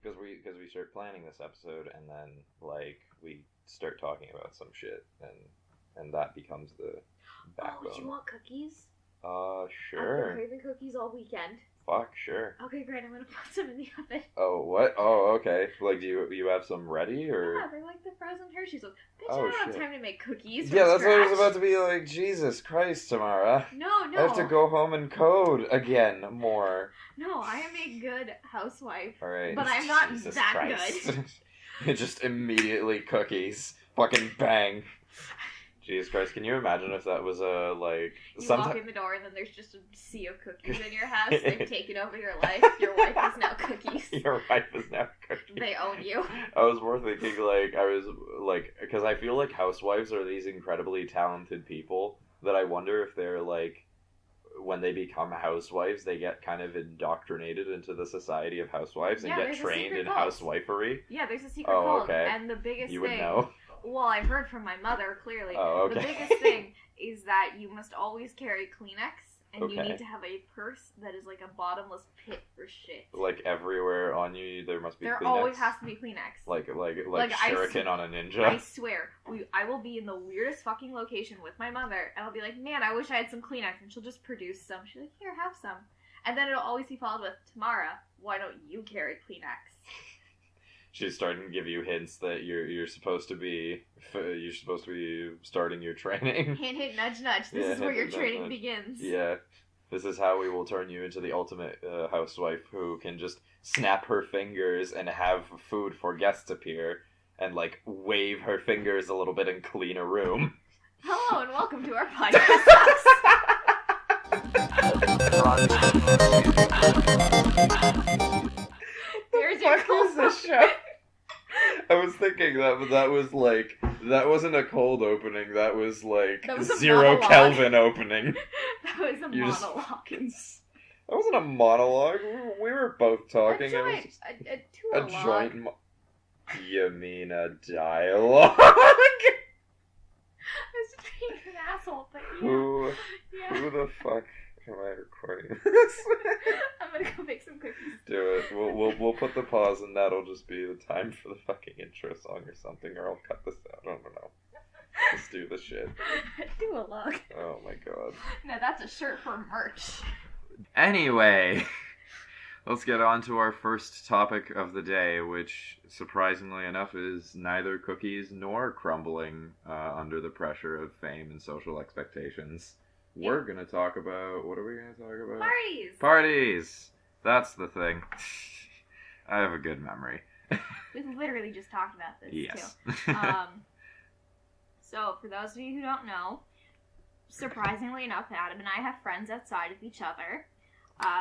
because we start planning this episode, and then like we start talking about some shit, and that becomes the backbone. Oh, do you want cookies? Sure. I've been craving cookies all weekend. Fuck, sure. Okay, great. I'm gonna put some in the oven. Oh, what? Oh, okay. Like, do you have some ready, or? Yeah, they're like the frozen Hershey's. Bitch, Oh, I don't shit. have time to make cookies. Yeah, that's scratch. what I was about to be like. Jesus Christ, Tamara. No. I have to go home and code again more. No, I am a good housewife. All right. But I'm not Jesus that Christ. good. Just immediately cookies. Fucking bang. Jesus Christ, can you imagine if that was a, like... You walk in the door and then there's just a sea of cookies in your house. They've taken over your life. Your wife is now cookies. Your wife is now cookies. They own you. I was more thinking, like, I was, like... Because I feel like housewives are these incredibly talented people that I wonder if they're, like... When they become housewives, they get kind of indoctrinated into the society of housewives and get trained in housewifery. Yeah, there's a secret cult. Okay. And the biggest you thing... would know. Well, I've heard from my mother, clearly. Oh, okay. The biggest thing is that you must always carry Kleenex, and you need to have a purse that is like a bottomless pit for shit. Like everywhere on you, there must be There Kleenex? always has to be Kleenex. Like shuriken on a ninja? I swear. I will be in the weirdest fucking location with my mother, and I'll be like, man, I wish I had some Kleenex, and she'll just produce some. She's like, here, have some. And then it'll always be followed with, Tamara, why don't you carry Kleenex? She's starting to give you hints that you're supposed to be starting your training. Hint, hint, nudge, nudge. This is where your training begins. Yeah, this is how we will turn you into the ultimate housewife who can just snap her fingers and have food for guests appear, and like wave her fingers a little bit and clean a room. Hello and welcome to our podcast. Here's your What is this show? I was thinking that wasn't a cold opening. That was like that was a 0 monologue. Kelvin opening. That was a monologue. That wasn't a monologue. We were both talking. A joint. It was just a joint. You mean a dialogue? I was just being an asshole, but Who the fuck am I recording this? I'm gonna go make some cookies. Do it. We'll put the pause, and that'll just be the time for the fucking intro song or something, or I'll cut this out. I don't know. Let's do the shit. Do a log. Oh my god. No, that's a shirt for merch. Anyway, let's get on to our first topic of the day, which, surprisingly enough, is neither cookies nor crumbling under the pressure of fame and social expectations. Yeah. We're going to talk about... What are we going to talk about? Parties! Parties! That's the thing. I have a good memory. We've literally just talked about this, yes. too. So, for those of you who don't know, surprisingly enough, Adam and I have friends outside of each other.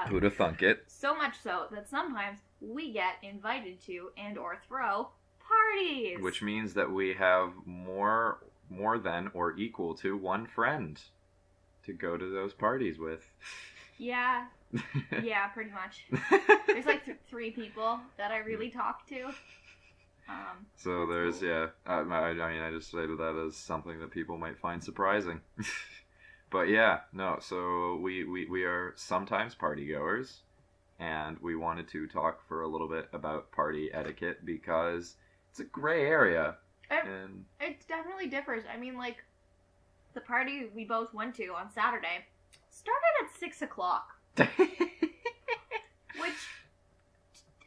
Who'da thunk it? So much so that sometimes we get invited to and or throw parties. Which means that we have more than or equal to one friend to go to those parties with. Yeah. Yeah, pretty much. There's like 3 people that I really talk to. So there's, yeah, I mean, I just cited that as something that people might find surprising. But yeah, no, so we are sometimes party goers, and we wanted to talk for a little bit about party etiquette because it's a gray area. It definitely differs. I mean, like, the party we both went to on Saturday started at 6 o'clock. Which,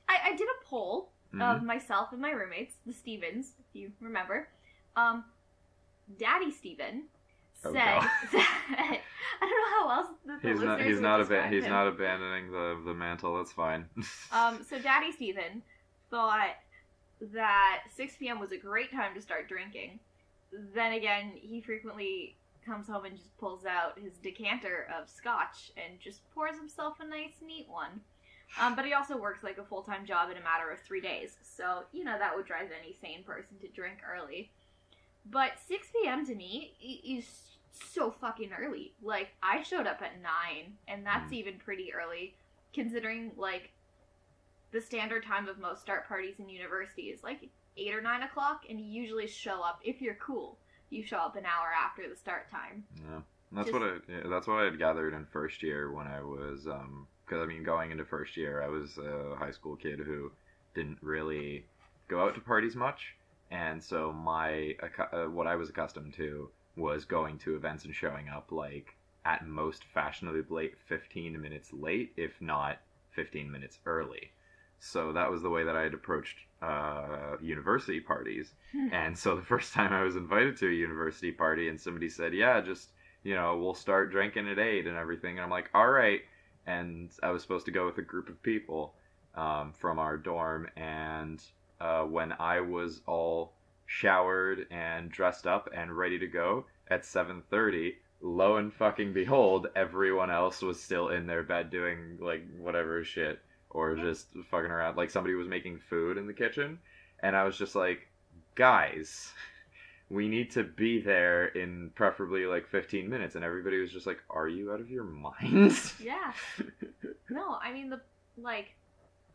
I did a poll of myself and my roommates, the Stevens, if you remember. Daddy Steven said that, I don't know how else the listeners he's not him. abandoning the mantle. That's fine. So Daddy Steven thought that 6 p.m. was a great time to start drinking. Then again, he frequently comes home and just pulls out his decanter of scotch and just pours himself a nice, neat one. But he also works like a full-time job in a matter of 3 days. So, you know, that would drive any sane person to drink early. But 6 p.m. to me is so fucking early. Like, I showed up at 9, and that's even pretty early, considering, like, the standard time of most start parties in university is, like, 8 or 9 o'clock, and you usually show up, if you're cool, you show up an hour after the start time. Yeah. That's what I had gathered in first year when I was, because, I mean, going into first year, I was a high school kid who didn't really go out to parties much, and so what I was accustomed to was going to events and showing up like at most fashionably late, 15 minutes late, if not 15 minutes early. So that was the way that I had approached university parties. And so the first time I was invited to a university party and somebody said, yeah, just, we'll start drinking at 8 and everything. And I'm like, all right. And I was supposed to go with a group of people from our dorm. And when I was all showered and dressed up and ready to go at 7:30, lo and fucking behold, everyone else was still in their bed doing, like, whatever shit. Or just fucking around. Like, somebody was making food in the kitchen. And I was just like, guys, we need to be there in preferably, like, 15 minutes. And everybody was just like, are you out of your minds? Yeah. No, I mean,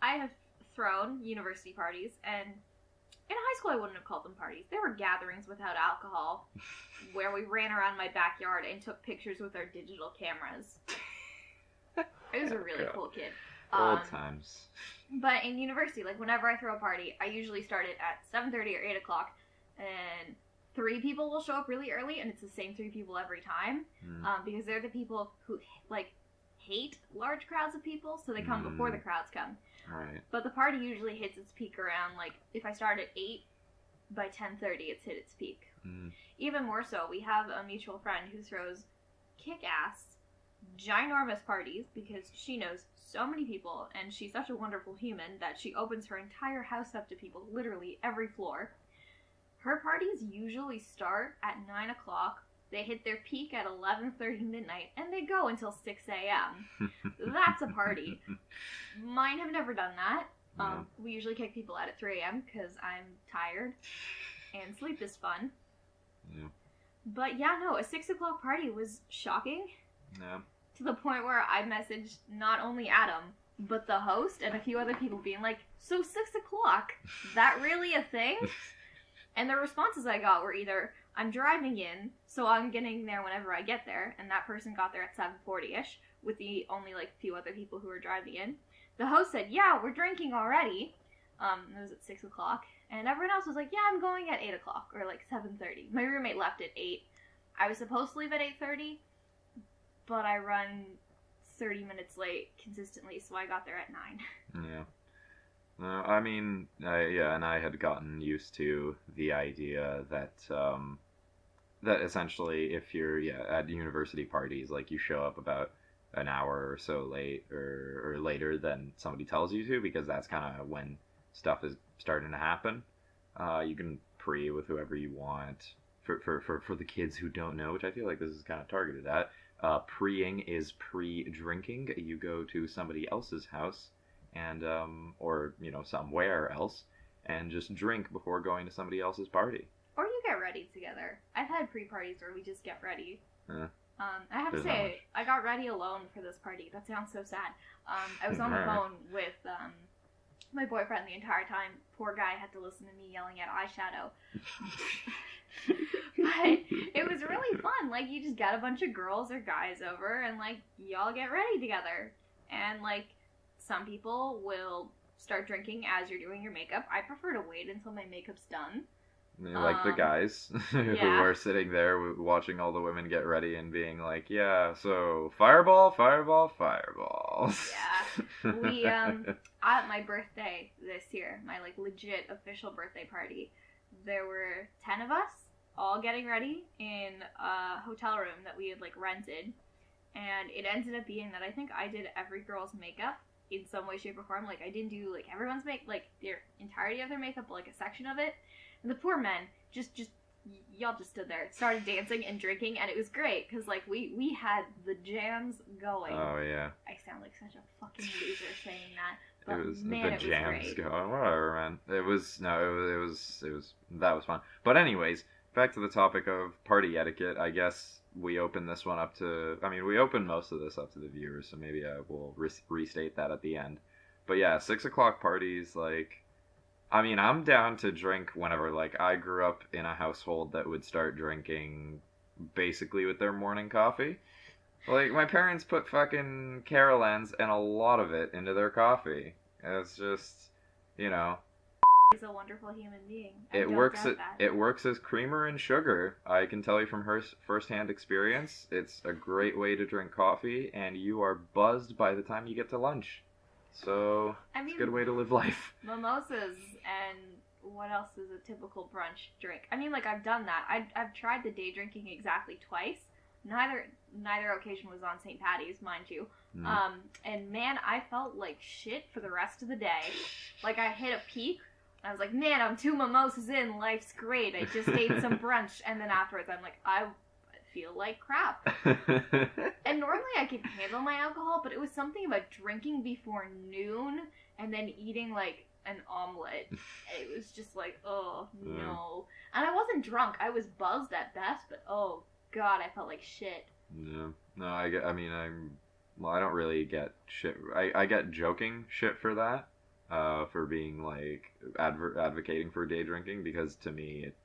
I have thrown university parties, and in high school I wouldn't have called them parties. They were gatherings without alcohol, where we ran around my backyard and took pictures with our digital cameras. I was a really cool kid. Old times. But in university, like, whenever I throw a party, I usually start it at 7:30 or 8 o'clock, and 3 people will show up really early, and it's the same 3 people every time, because they're the people who, like, hate large crowds of people, so they come before the crowds come. Right. But the party usually hits its peak around, like, if I start at 8, by 10:30 it's hit its peak. Even more so, we have a mutual friend who throws kick-ass, ginormous parties because she knows so many people, and she's such a wonderful human that she opens her entire house up to people, literally every floor. Her parties usually start at 9 o'clock, they hit their peak at 11:30 midnight, and they go until 6 a.m. That's a party. Mine have never done that. We usually kick people out at 3 a.m. because I'm tired, and sleep is fun. Yeah. But yeah, no, a 6 o'clock party was shocking. Yeah. To the point where I messaged not only Adam, but the host and a few other people being like, so 6 o'clock? That really a thing? And the responses I got were either, I'm driving in, so I'm getting there whenever I get there, and that person got there at 7:40ish, with the only, like, few other people who were driving in. The host said, yeah, we're drinking already. It was at 6 o'clock. And everyone else was like, yeah, I'm going at 8 o'clock, or like 7:30. My roommate left at 8. I was supposed to leave at 8:30, but I run 30 minutes late consistently, so I got there at 9. Yeah. No, I mean, and I had gotten used to the idea that that essentially, if you're at university parties, like, you show up about an hour or so late or later than somebody tells you to, because that's kind of when stuff is starting to happen. You can pre with whoever you want. For the kids who don't know, which I feel like this is kind of targeted at, pre-ing is pre-drinking. You go to somebody else's house and or somewhere else and just drink before going to somebody else's party. Or you get ready together. I've had pre-parties where we just get ready. I have to There's say, I got ready alone for this party. That sounds so sad. I was on the phone with my boyfriend the entire time. Poor guy had to listen to me yelling at eyeshadow. But it was really fun. Like, you just got a bunch of girls or guys over, and, like, y'all get ready together. And, like, some people will start drinking as you're doing your makeup. I prefer to wait until my makeup's done. Like the guys who are sitting there watching all the women get ready and being like, yeah, so fireball, fireball, fireball. Yeah. We, at my birthday this year, my, like, legit official birthday party, there were 10 of us all getting ready in a hotel room that we had, like, rented. And it ended up being that I think I did every girl's makeup in some way, shape, or form. Like, I didn't do, like, everyone's like, their entirety of their makeup, but, like, a section of it. And the poor men y'all just stood there, started dancing and drinking, and it was great, because, like, we had the jams going. Oh, yeah. I sound like such a fucking loser saying that, but It was man, the it jams was great. going. Whatever, man. It was that was fun. But anyways, back to the topic of party etiquette. I guess we open this one up to. I mean, we open most of this up to the viewers, so maybe I will restate that at the end. But yeah, 6 o'clock parties, like. I mean, I'm down to drink whenever. Like, I grew up in a household that would start drinking basically with their morning coffee. Like, my parents put fucking Carolans and a lot of it into their coffee. It's just, you know. He's a wonderful human being. It works as creamer and sugar. I can tell you from her first-hand experience, it's a great way to drink coffee, and you are buzzed by the time you get to lunch. So, it's a good way to live life. Mimosas and what else is a typical brunch drink? I mean, like, I've done that. I've tried the day drinking exactly twice. Neither occasion was on St. Patty's, mind you. And man, I felt like shit for the rest of the day. Like, I hit a peak. I was like, man, I'm 2 mimosas in. Life's great. I just ate some brunch. And then afterwards, I'm like, I feel like crap. And normally I can handle my alcohol, but it was something about drinking before noon and then eating, like, an omelet. It was just like, oh, no. And I wasn't drunk. I was buzzed at best, but oh, God, I felt like shit. Yeah. No, I don't really get shit. I get joking shit for that. For being like advocating for day drinking, because to me it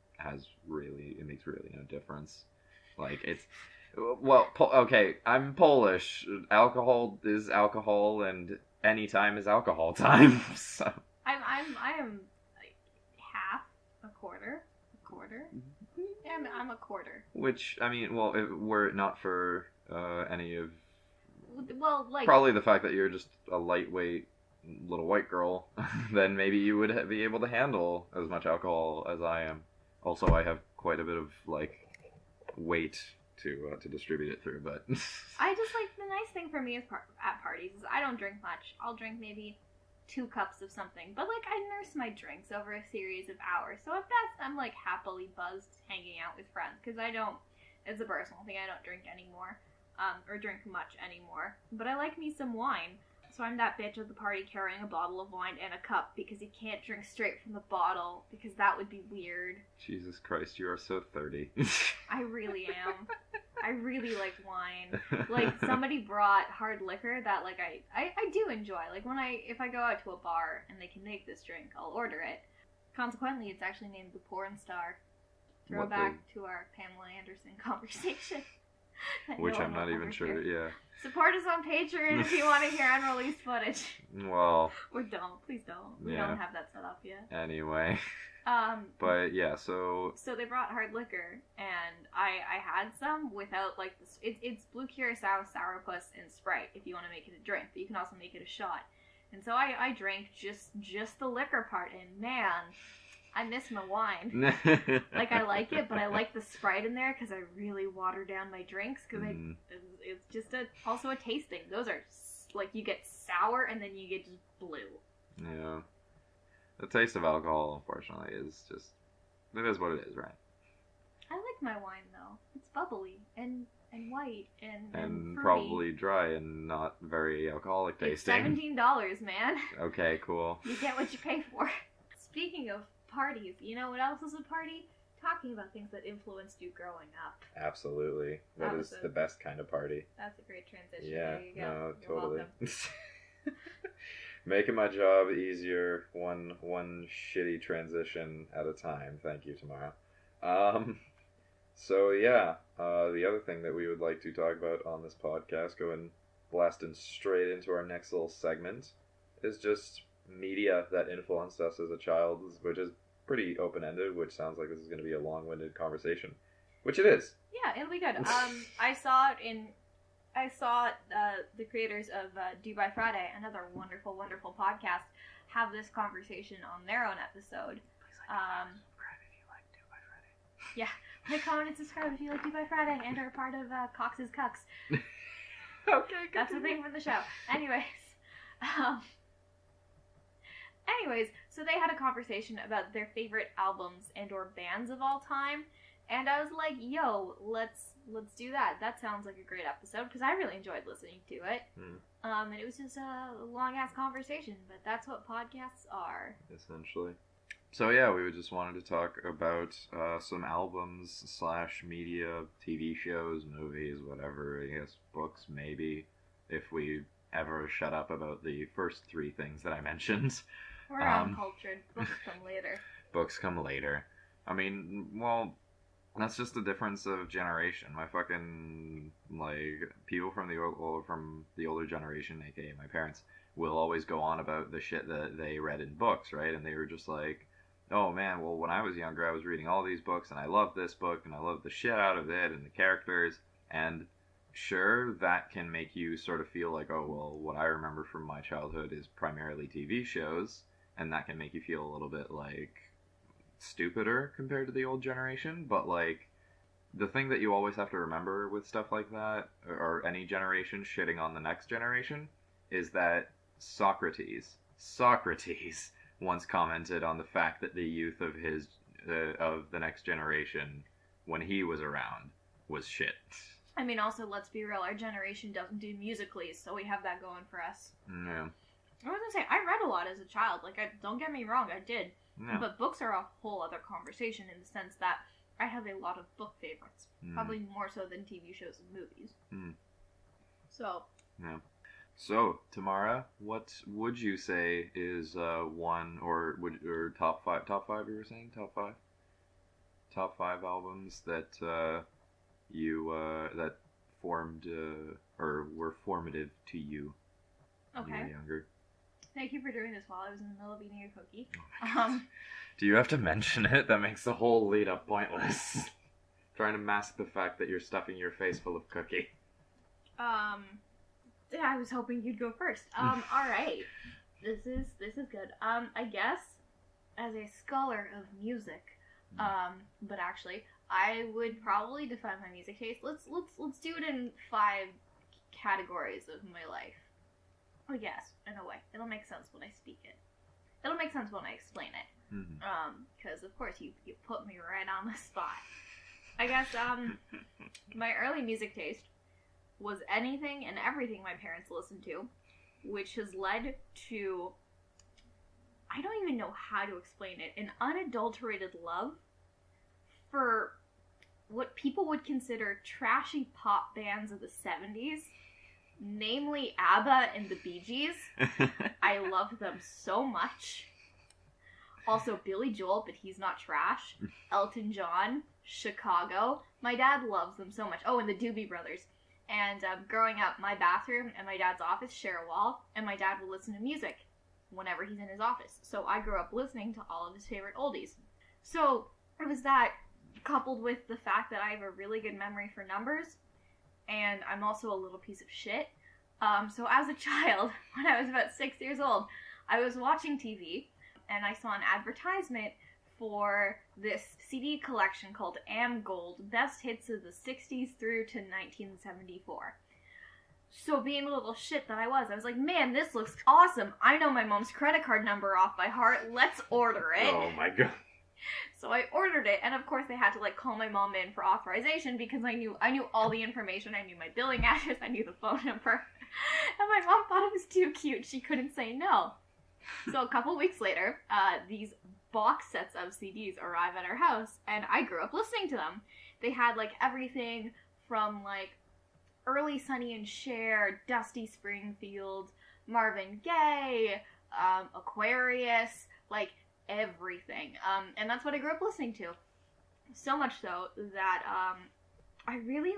makes really no difference. Like it's okay, I'm Polish. Alcohol is alcohol, and any time is alcohol time. So I am like half a quarter. Yeah, I'm a quarter. Which I mean, well, were it not for any of like probably the fact that you're just a lightweight little white girl, then maybe you would be able to handle as much alcohol as I am. Also, I have quite a bit of like weight to distribute it through, but I just like the nice thing for me is at parties is I don't drink much. I'll drink maybe 2 cups of something, but like I nurse my drinks over a series of hours. So at best, I'm like happily buzzed hanging out with friends because it's a personal thing. I don't drink anymore, or drink much anymore. But I like me some wine. So I'm that bitch at the party carrying a bottle of wine and a cup because you can't drink straight from the bottle because that would be weird. Jesus Christ, you are so 30. I really am. I really like wine. Like, somebody brought hard liquor that, like, I do enjoy. Like, if I go out to a bar and they can make this drink, I'll order it. Consequently, it's actually named the Porn Star. Throwback to our Pamela Anderson conversation. Which I'm not even sure, yeah. Support us on Patreon if you want to hear unreleased footage. Well... Or don't. Please don't. We don't have that set up yet. Anyway. But, yeah, so... So they brought hard liquor, and I had some without, like, it's blue curacao, sourpuss, and Sprite if you want to make it a drink, but you can also make it a shot. And so I drank just the liquor part, and man... I miss my wine. Like, I like it, but I like the Sprite in there because I really water down my drinks because it's just also a tasting. Those are, like, you get sour and then you get just blue. Yeah. The taste of alcohol, unfortunately, is just, it is what it is, right? I like my wine, though. It's bubbly and white and probably dry and not very alcoholic tasting. It's $17, man. Okay, cool. You get what you pay for. Speaking of parties, you know what else is a party? Talking about things that influenced you growing up. Absolutely. That is the best kind of party. That's a great transition. Yeah, there you go. No, You're totally. Welcome. Making my job easier, one shitty transition at a time. Thank you, Tamara. So yeah, the other thing that we would like to talk about on this podcast, going blasting straight into our next little segment, is just media that influenced us as a child, which is pretty open-ended, which sounds like this is going to be a long-winded conversation, which it is. Yeah, it'll be good. I saw the creators of Do By Friday, another wonderful, wonderful podcast, have this conversation on their own episode. Please like, subscribe if you like Do By Friday. Yeah, like, comment, and subscribe if you like Do By Friday and are part of Cox's Cucks. Okay, that's the thing for the show. Anyways, so they had a conversation about their favorite albums and or bands of all time, and I was like, yo, let's do that. That sounds like a great episode, because I really enjoyed listening to it. And it was just a long-ass conversation, but that's what podcasts are. Essentially. So yeah, we just wanted to talk about some albums / media, TV shows, movies, whatever, I guess books maybe, if we ever shut up about the first 3 things that I mentioned. We're uncultured. Books come later. Books come later. I mean, well, that's just the difference of generation. My fucking, like, people from the older generation, aka my parents, will always go on about the shit that they read in books, right? And they were just like, oh man, well, when I was younger, I was reading all these books, and I loved this book, and I loved the shit out of it, and the characters, and sure, that can make you sort of feel like, oh, well, what I remember from my childhood is primarily TV shows, and that can make you feel a little bit, like, stupider compared to the old generation, but, like, the thing that you always have to remember with stuff like that, or any generation shitting on the next generation, is that Socrates once commented on the fact that the youth of the next generation, when he was around, was shit. I mean, also, let's be real, our generation doesn't do musicals, so we have that going for us. Yeah. I was gonna say, I read a lot as a child. Like, don't get me wrong, I did. Yeah. But books are a whole other conversation in the sense that I have a lot of book favorites. Probably more so than TV shows and movies. So. Yeah. So, Tamara, what would you say is one, or top five you were saying? Top five albums that that formed or were formative to you when you were younger? Thank you for doing this while I was in the middle of eating a cookie. Oh do you have to mention it? That makes the whole lead up pointless. Trying to mask the fact that you're stuffing your face full of cookie. I was hoping you'd go first. Alright. This is good. I guess, as a scholar of music, but actually, I would probably define my music taste. Let's do it in 5 categories of my life. I guess, in a way. It'll make sense when I speak it. It'll make sense when I explain it. Because, of course, you put me right on the spot. I guess, my early music taste was anything and everything my parents listened to, which has led to, I don't even know how to explain it, an unadulterated love for what people would consider trashy pop bands of the 70s, namely ABBA and the Bee Gees. I love them so much. Also, Billy Joel, but he's not trash. Elton John, Chicago. My dad loves them so much. Oh, and the Doobie Brothers. And growing up, my bathroom and my dad's office share a wall, and my dad will listen to music whenever he's in his office. So I grew up listening to all of his favorite oldies. So it was that, coupled with the fact that I have a really good memory for numbers, and I'm also a little piece of shit. So as a child, when I was about 6 years old, I was watching TV, and I saw an advertisement for this CD collection called Am Gold, Best Hits of the 60s through to 1974. So being the little shit that I was like, man, this looks awesome. I know my mom's credit card number off by heart. Let's order it. Oh my god. So I ordered it, and of course they had to call my mom in for authorization because I knew all the information. I knew my billing address, I knew the phone number. And my mom thought it was too cute. She couldn't say no. So a couple weeks later, these box sets of CDs arrive at our house, and I grew up listening to them. They had everything from early Sonny and Cher, Dusty Springfield, Marvin Gaye, Aquarius, everything. And that's what I grew up listening to. So much so that I really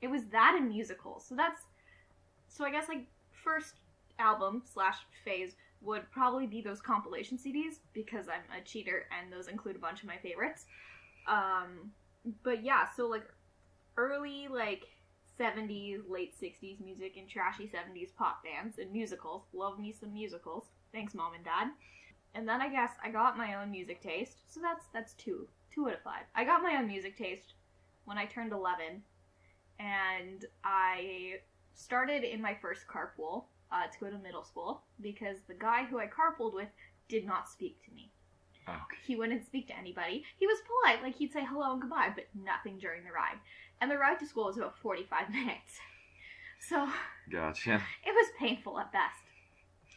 it was that in musicals. So I guess first album / phase would probably be those compilation CDs, because I'm a cheater and those include a bunch of my favorites. But yeah, so early 70s, late 60s music and trashy 70s pop bands and musicals. Love me some musicals. Thanks, Mom and Dad. And then I guess I got my own music taste. So that's 2 out of 5. I got my own music taste when I turned 11, and I started in my first carpool to go to middle school, because the guy who I carpooled with did not speak to me. Okay. He wouldn't speak to anybody. He was polite, he'd say hello and goodbye, but nothing during the ride. And the ride to school was about 45 minutes. So, gotcha. It was painful at best.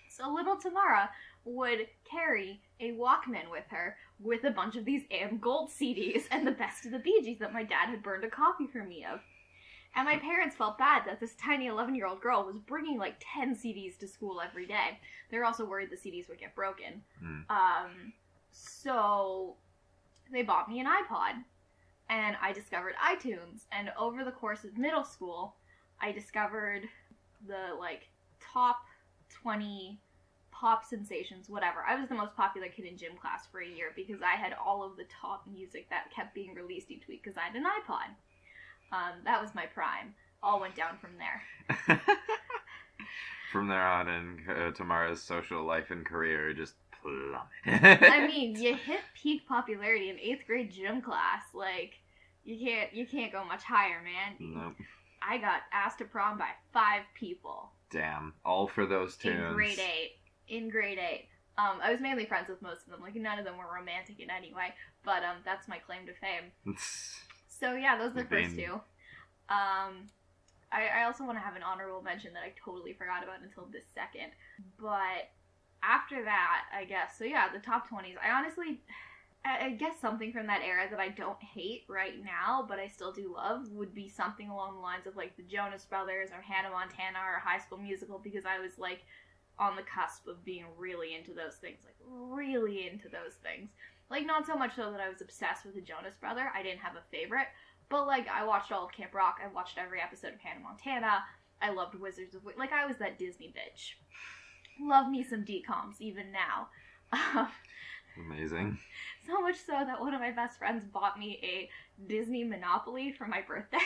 So little Tamara would carry a Walkman with her with a bunch of these Am Gold CDs and the best of the Bee Gees that my dad had burned a copy for me of. And my parents felt bad that this tiny 11-year-old girl was bringing 10 CDs to school every day. They were also worried the CDs would get broken. So they bought me an iPod, and I discovered iTunes. And over the course of middle school, I discovered the top 20 pop sensations, whatever. I was the most popular kid in gym class for a year because I had all of the top music that kept being released each week because I had an iPod. That was my prime. All went down from there. From there on in, Tamara's social life and career just plummeted. I mean, you hit peak popularity in 8th grade gym class. Like, you can't go much higher, man. Nope. I got asked to prom by 5 people. Damn. All for those tunes. In grade 8. I was mainly friends with most of them. Like, none of them were romantic in any way. But, that's my claim to fame. So, yeah, those are the first 2. I also want to have an honorable mention that I totally forgot about until this second. But after that, I guess. So, yeah, the top 20s. I guess something from that era that I don't hate right now, but I still do love, would be something along the lines of, like, the Jonas Brothers or Hannah Montana or High School Musical, because I was, like, on the cusp of being really into those things. Like, really into those things. Like, not so much so that I was obsessed with the Jonas Brother. I didn't have a favorite. But, like, I watched all of Camp Rock. I watched every episode of Hannah Montana. I loved Wizards of... Like, I was that Disney bitch. Love me some DCOMs, even now. Amazing. So much so that one of my best friends bought me a Disney Monopoly for my birthday.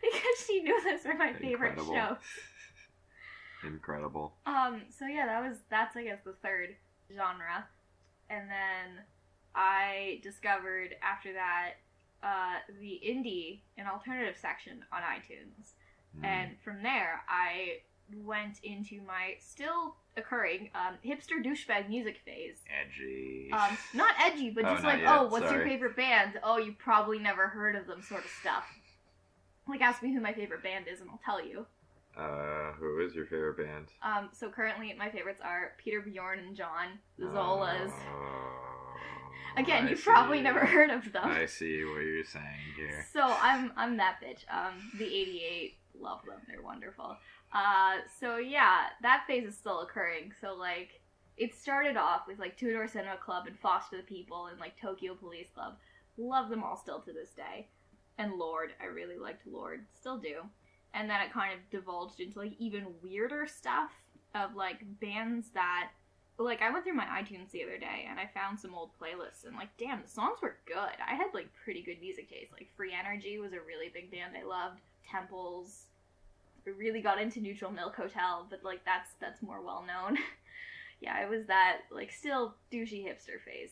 Because she knew those were my favorite shows. Incredible. So yeah, that's I guess the third genre. And then I discovered after that the indie and alternative section on iTunes. And from there I went into my still occurring hipster douchebag music phase. Edgy. Not edgy, but just like, what's your favorite band? Oh, you probably never heard of them sort of stuff. Like, ask me who my favorite band is and I'll tell you. Who is your favorite band? So currently my favorites are Peter, Bjorn, and John, the Zolas. Again, you've probably never heard of them. I see what you're saying here. So I'm that bitch. The 88, love them. They're wonderful. So yeah, that phase is still occurring. So like, it started off with like Two Door Cinema Club and Foster the People and like Tokyo Police Club. Love them all still to this day. And Lorde, I really liked Lorde. Still do. And then it kind of divulged into like even weirder stuff of like bands that, like, I went through my iTunes the other day and I found some old playlists and like, damn, the songs were good. I had like pretty good music taste. Like Free Energy was a really big band I loved. Temples. I really got into Neutral Milk Hotel, but like that's more well known. Yeah, it was that like still douchey hipster phase.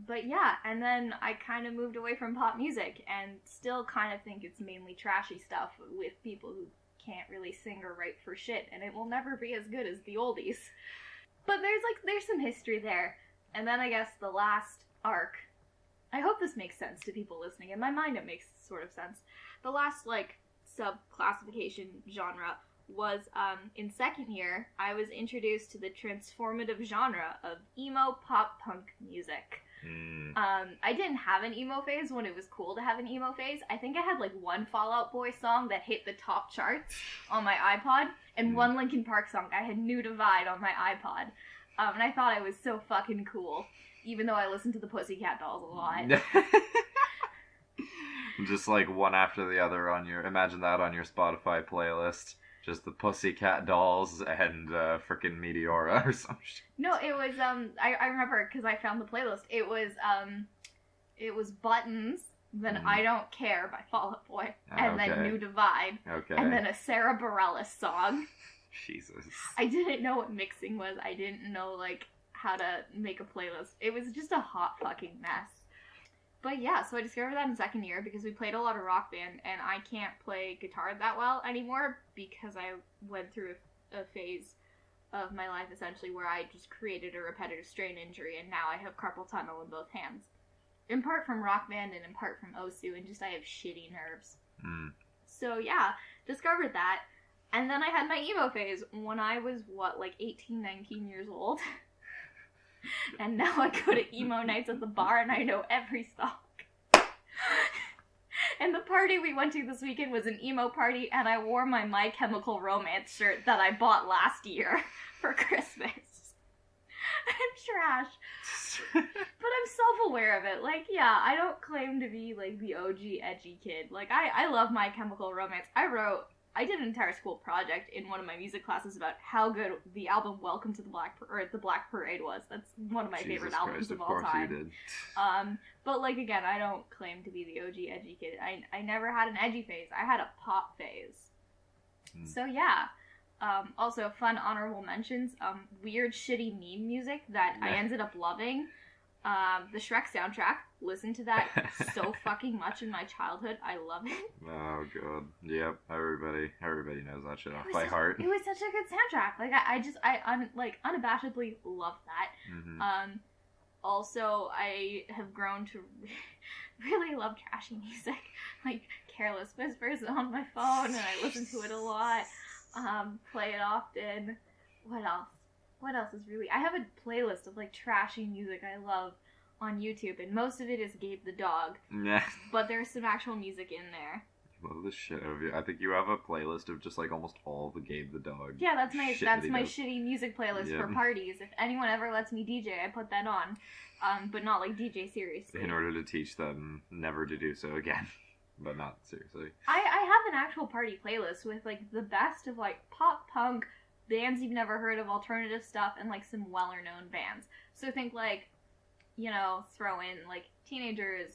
But yeah, and then I kind of moved away from pop music and still kind of think it's mainly trashy stuff with people who can't really sing or write for shit, and it will never be as good as the oldies. But there's some history there. And then I guess the last arc, I hope this makes sense to people listening. In my mind it makes sort of sense. The last like sub-classification genre was in second year, I was introduced to the transformative genre of emo pop punk music. I didn't have an emo phase when it was cool to have an emo phase. I think I had like one Fall Out Boy song that hit the top charts on my iPod, and one Linkin Park song. I had New Divide on my iPod, and I thought I was so fucking cool, even though I listened to the Pussycat Dolls a lot. Just like one after the other on your, imagine that on your Spotify playlist. Just the Pussycat Dolls and frickin' Meteora or some shit. No, it was, I remember because I found the playlist. It was Buttons, then I Don't Care by Fall Out Boy, and then New Divide, and then a Sarah Bareilles song. Jesus. I didn't know what mixing was. I didn't know, like, how to make a playlist. It was just a hot fucking mess. But yeah, so I discovered that in second year because we played a lot of Rock Band, and I can't play guitar that well anymore because I went through a phase of my life essentially where I just created a repetitive strain injury, and now I have carpal tunnel in both hands. In part from Rock Band and in part from Osu, and just I have shitty nerves. So yeah, discovered that, and then I had my emo phase when I was, 18, 19 years old. And now I go to emo nights at the bar and I know every song. And the party we went to this weekend was an emo party, and I wore my My Chemical Romance shirt that I bought last year for Christmas. I'm trash. But I'm self-aware of it. Like, yeah, I don't claim to be, like, the OG edgy kid. Like, I love My Chemical Romance. I I did an entire school project in one of my music classes about how good the album Welcome to the Black Parade was. That's one of my favorite albums of all time. You did. But like again, I don't claim to be the OG edgy kid. I never had an edgy phase. I had a pop phase. So yeah. Also, fun honorable mentions. Weird, shitty meme music that I ended up loving. The Shrek soundtrack. Listened to that so fucking much in my childhood. I love it. Oh god. Yep. Everybody knows that shit off by heart. It was such a good soundtrack. Like I unabashedly love that. Mm-hmm. Also, I have grown to really love trashy music, like Careless Whispers on my phone, and I listen to it a lot. Play it often. What else? What else is really... I have a playlist of, like, trashy music I love on YouTube, and most of it is Gabe the Dog. Yeah. But there's some actual music in there. I love the shit out of you. I think you have a playlist of just, like, almost all the Gabe the Dog. Yeah, that's my shitty music playlist for parties. If anyone ever lets me DJ, I put that on. But not, like, DJ seriously. In order to teach them never to do so again. But not seriously. I have an actual party playlist with, like, the best of, like, pop, punk, bands you've never heard of, alternative stuff, and, like, some well-known bands. So think, like, you know, throw in, like, Teenagers,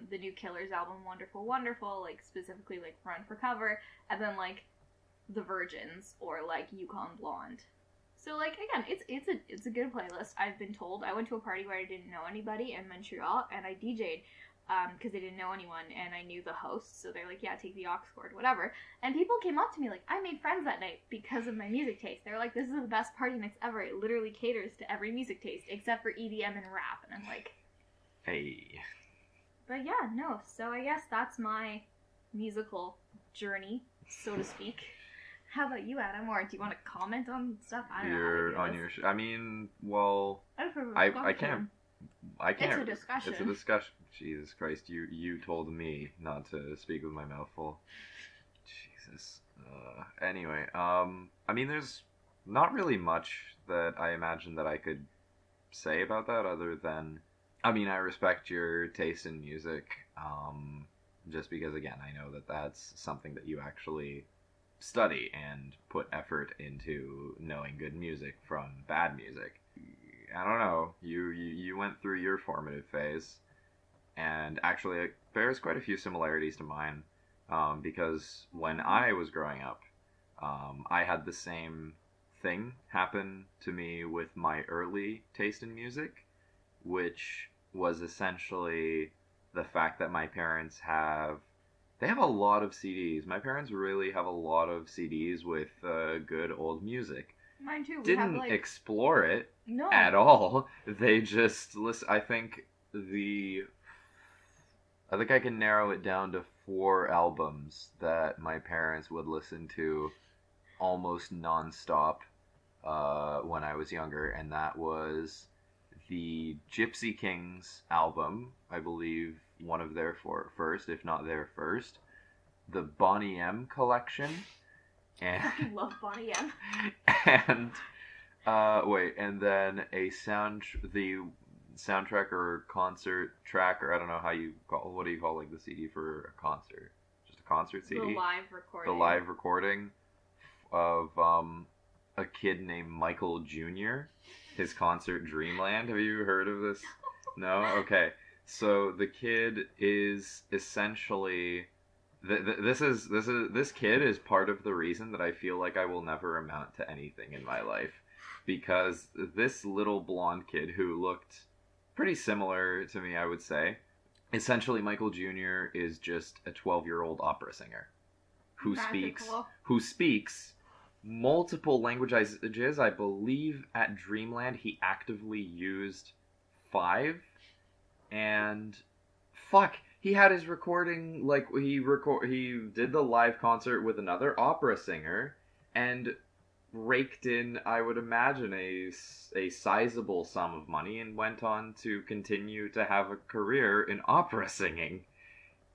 the new Killers album, Wonderful, Wonderful, like, specifically, like, Run for Cover, and then, like, The Virgins, or, like, Yukon Blonde. So, like, again, it's a good playlist, I've been told. I went to a party where I didn't know anybody in Montreal, and I DJ'd. Because I didn't know anyone, and I knew the host, so they're like, yeah, take the aux cord, whatever. And people came up to me like, I made friends that night because of my music taste. They're like, this is the best party mix ever. It literally caters to every music taste, except for EDM and rap. And I'm like... Hey. But yeah, no, so I guess that's my musical journey, so to speak. How about you, Adam? Or do you want to comment on stuff? I don't know. I mean, well, I can't... It's a discussion. It's a discussion. Jesus Christ, you told me not to speak with my mouth full. Jesus. Anyway, I mean, there's not really much that I imagine that I could say about that other than, I mean, I respect your taste in music, just because, again, I know that that's something that you actually study and put effort into knowing good music from bad music. I don't know, you went through your formative phase, and actually it bears quite a few similarities to mine, because when I was growing up, I had the same thing happen to me with my early taste in music, which was essentially the fact that my parents have a lot of CDs. My parents really have a lot of CDs with good old music. Mine too. We didn't explore it at all. They just listen. I think I can narrow it down to 4 albums that my parents would listen to almost nonstop when I was younger, and that was the Gypsy Kings album, I believe one of their first, if not their first, the Boney M collection. And, I fucking love Boney M. And and then the soundtrack or concert track, or I don't know how you call, what do you call like the CD for a concert? Just a concert CD? The live recording of a kid named Michael Jr. His concert Dreamland. Have you heard of this? No? Okay. So the kid is essentially... This kid is part of the reason that I feel like I will never amount to anything in my life, because this little blonde kid who looked pretty similar to me, I would say, essentially Michael Jr. is just a 12-year-old opera singer who speaks multiple languages. I believe at Dreamland he actively used 5, and fuck. He had his recording, like, he did the live concert with another opera singer, and raked in, I would imagine, a sizable sum of money, and went on to continue to have a career in opera singing.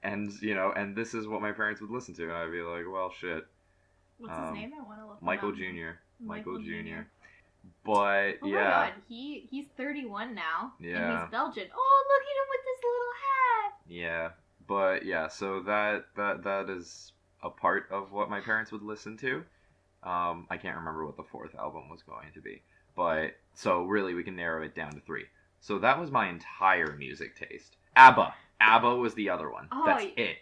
And, you know, and this is what my parents would listen to, and I'd be like, well, shit. What's his name? I want to look Michael Jr. Michael Jr. But, oh yeah. Oh my god, he's 31 now, and he's Belgian. Oh, look at him with this little hat! Yeah, but yeah, so that is a part of what my parents would listen to. I can't remember what the fourth album was going to be. But, so really we can narrow it down to 3. So that was my entire music taste. ABBA. ABBA was the other one. Oh, That's it.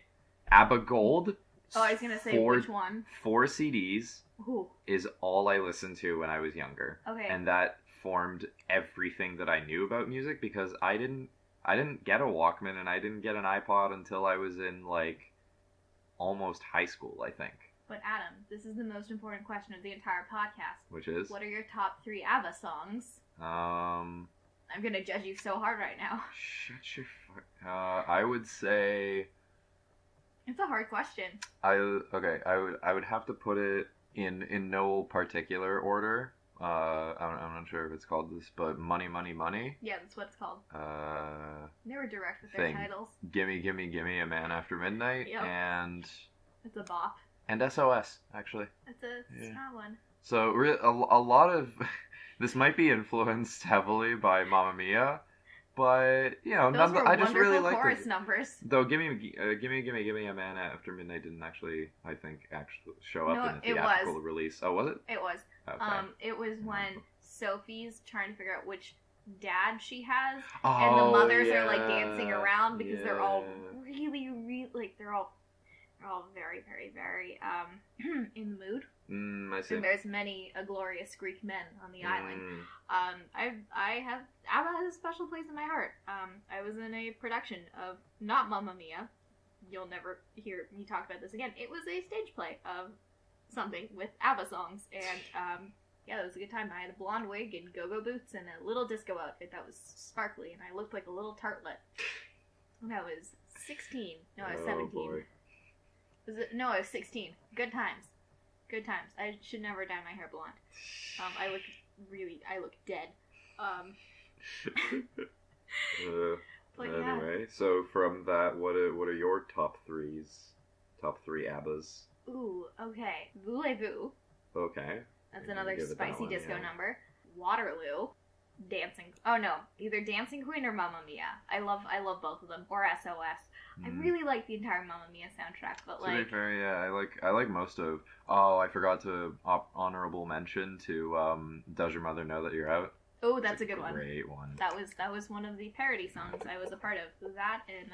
ABBA Gold. Oh, I was going to say which one. 4 CDs Ooh. is all I listened to when I was younger. Okay. And that formed everything that I knew about music because I didn't get a Walkman and I didn't get an iPod until I was in, like, almost high school, I think. But Adam, this is the most important question of the entire podcast. Which is? What are your top 3 ABBA songs? I'm gonna judge you so hard right now. Shut your fuck. I would say. It's a hard question. I would have to put it in no particular order. I'm not sure if it's called this, but Money, Money, Money. Yeah, that's what it's called. They were direct with their titles. Gimme, Gimme, Gimme, A Man After Midnight, yep. and it's a bop. And SOS, actually. It's a strong one. So a lot of this might be influenced heavily by Mamma Mia, but you know, I just really like chorus numbers. Though Gimme, Gimme, A Man After Midnight didn't actually, I think, show up in the theatrical release. Oh, was it? It was. Okay. It was when Sophie's trying to figure out which dad she has, and the mothers are like dancing around because they're all really like they're all very, very, very in the mood. I see. And there's many a glorious Greek men on the island. ABBA has a special place in my heart. I was in a production of not Mamma Mia. You'll never hear me talk about this again. It was a stage play of something with ABBA songs, and yeah, it was a good time. I had a blonde wig and go-go boots and a little disco outfit that was sparkly, and I looked like a little tartlet. When I was 16. No, I was 17. Boy. No, I was 16. Good times. Good times. I should never dye my hair blonde. I look dead. But anyway, so from that, what are your top 3s? Top 3 ABBAs? Ooh, okay. Voulez-vous. Okay. That's another spicy disco number. Waterloo. Dancing. Oh no, either Dancing Queen or Mamma Mia. I love both of them. Or SOS. I really like the entire Mamma Mia soundtrack, but like. To be fair, yeah, I like most of. Oh, I forgot to honorable mention to Does Your Mother Know That You're Out? Oh, that's a good one. Great one. That was one of the parody songs I was a part of. That and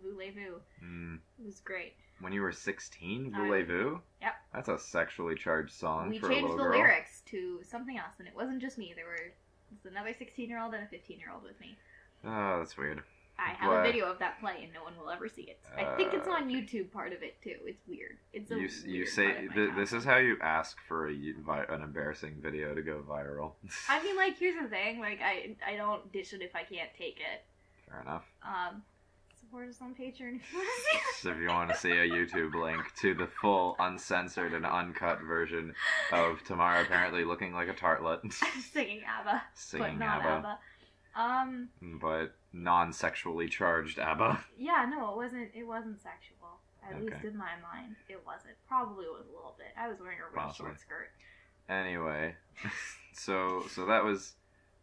Voulez-vous. It was great. When you were 16, Voulez-vous? Yep. That's a sexually charged song we for a little girl. We changed the lyrics to something else, and it wasn't just me. There was another 16-year-old and a 15-year-old with me. Oh, that's weird. I have a video of that play, and no one will ever see it. I think it's on YouTube, part of it, too. It's weird. It's you say this is how you ask for an embarrassing video to go viral. I mean, like, here's the thing. Like, I don't dish it if I can't take it. Fair enough. Support us on Patreon. So if you want to see a YouTube link to the full, uncensored, and uncut version of Tamara apparently looking like a tartlet. Singing ABBA. Singing but not ABBA. But non-sexually charged ABBA. Yeah, no, it wasn't sexual. At least in my mind, it wasn't. Probably was a little bit. I was wearing a real short skirt. Anyway, so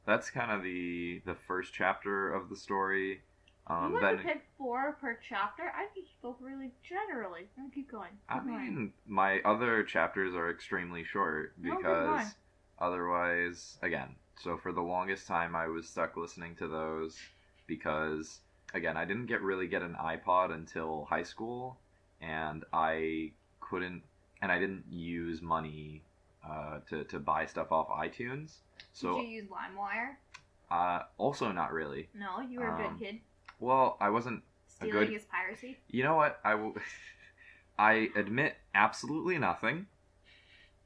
that's kind of the first chapter of the story. You want to pick 4 per chapter? I think you spoke really generally. I'll keep going. I mean, my other chapters are extremely short because otherwise, again, so for the longest time I was stuck listening to those because, again, I didn't really get an iPod until high school, and I didn't use money to buy stuff off iTunes. So, did you use LimeWire? Also not really. No, you were a good kid. Well, I wasn't Stealing is piracy? You know what? I admit absolutely nothing.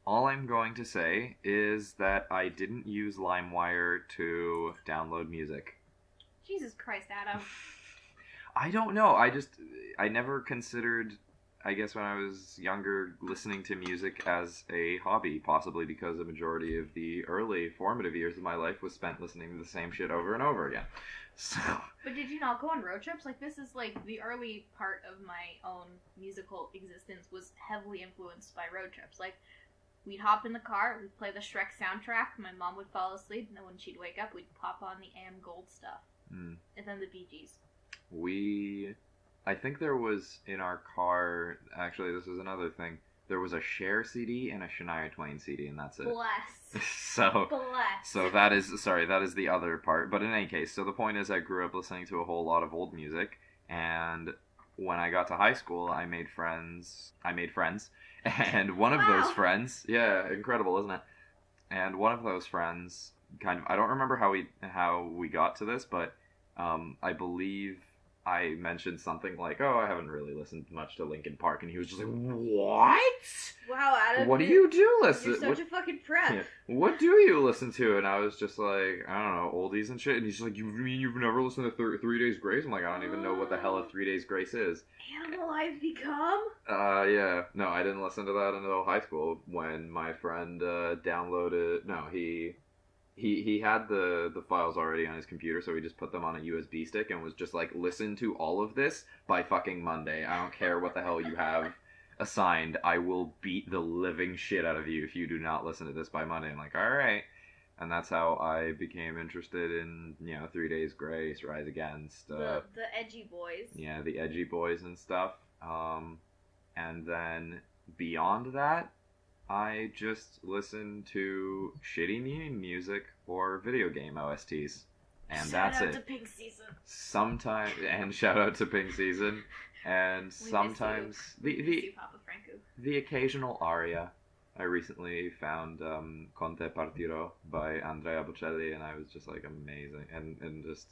All I'm going to say is that I didn't use LimeWire to download music. Jesus Christ, Adam. I don't know. I never considered, I guess when I was younger, listening to music as a hobby, possibly because the majority of the early formative years of my life was spent listening to the same shit over and over again. So. But did you not go on road trips? Like, this is like the early part of my own musical existence was heavily influenced by road trips. Like, we'd hop in the car, we'd play the Shrek soundtrack, my mom would fall asleep, and then when she'd wake up, we'd pop on the AM Gold stuff. And then the Bee Gees. I think there was in our car. Actually, this is another thing. There was a Cher CD and a Shania Twain CD, and that's it. Bless. So Bless. that is the other part. But in any case, so the point is, I grew up listening to a whole lot of old music, and when I got to high school, I made friends, and one of those friends, yeah, incredible, isn't it? And one of those friends, kind of, I don't remember how we got to this, but I believe I mentioned something like, "Oh, I haven't really listened much to Linkin Park," and he was just like, "What? Wow, Adam. What do you do listen? You're such a fucking prep. Yeah. What do you listen to?" And I was just like, "I don't know, oldies and shit." And he's just like, "You mean you've never listened to 3 Days Grace?" I'm like, "I don't even know what the hell a 3 Days Grace is." Animal I've become? Yeah. No, I didn't listen to that until high school when my friend downloaded. No, he had the files already on his computer, so he just put them on a USB stick and was just like, "Listen to all of this by fucking Monday. I don't care what the hell you have assigned. I will beat the living shit out of you if you do not listen to this by Monday." I'm like, "All right." And that's how I became interested in, 3 Days Grace, Rise Against. The edgy boys. Yeah, the edgy boys and stuff. And then beyond that, I just listen to shitty meme music or video game OSTs. And that's it. Shout out to Pink Season. Sometimes, and shout out to Pink Season. And sometimes the occasional aria. I recently found Conte Partiro by Andrea Bocelli, and I was just like, amazing. And just,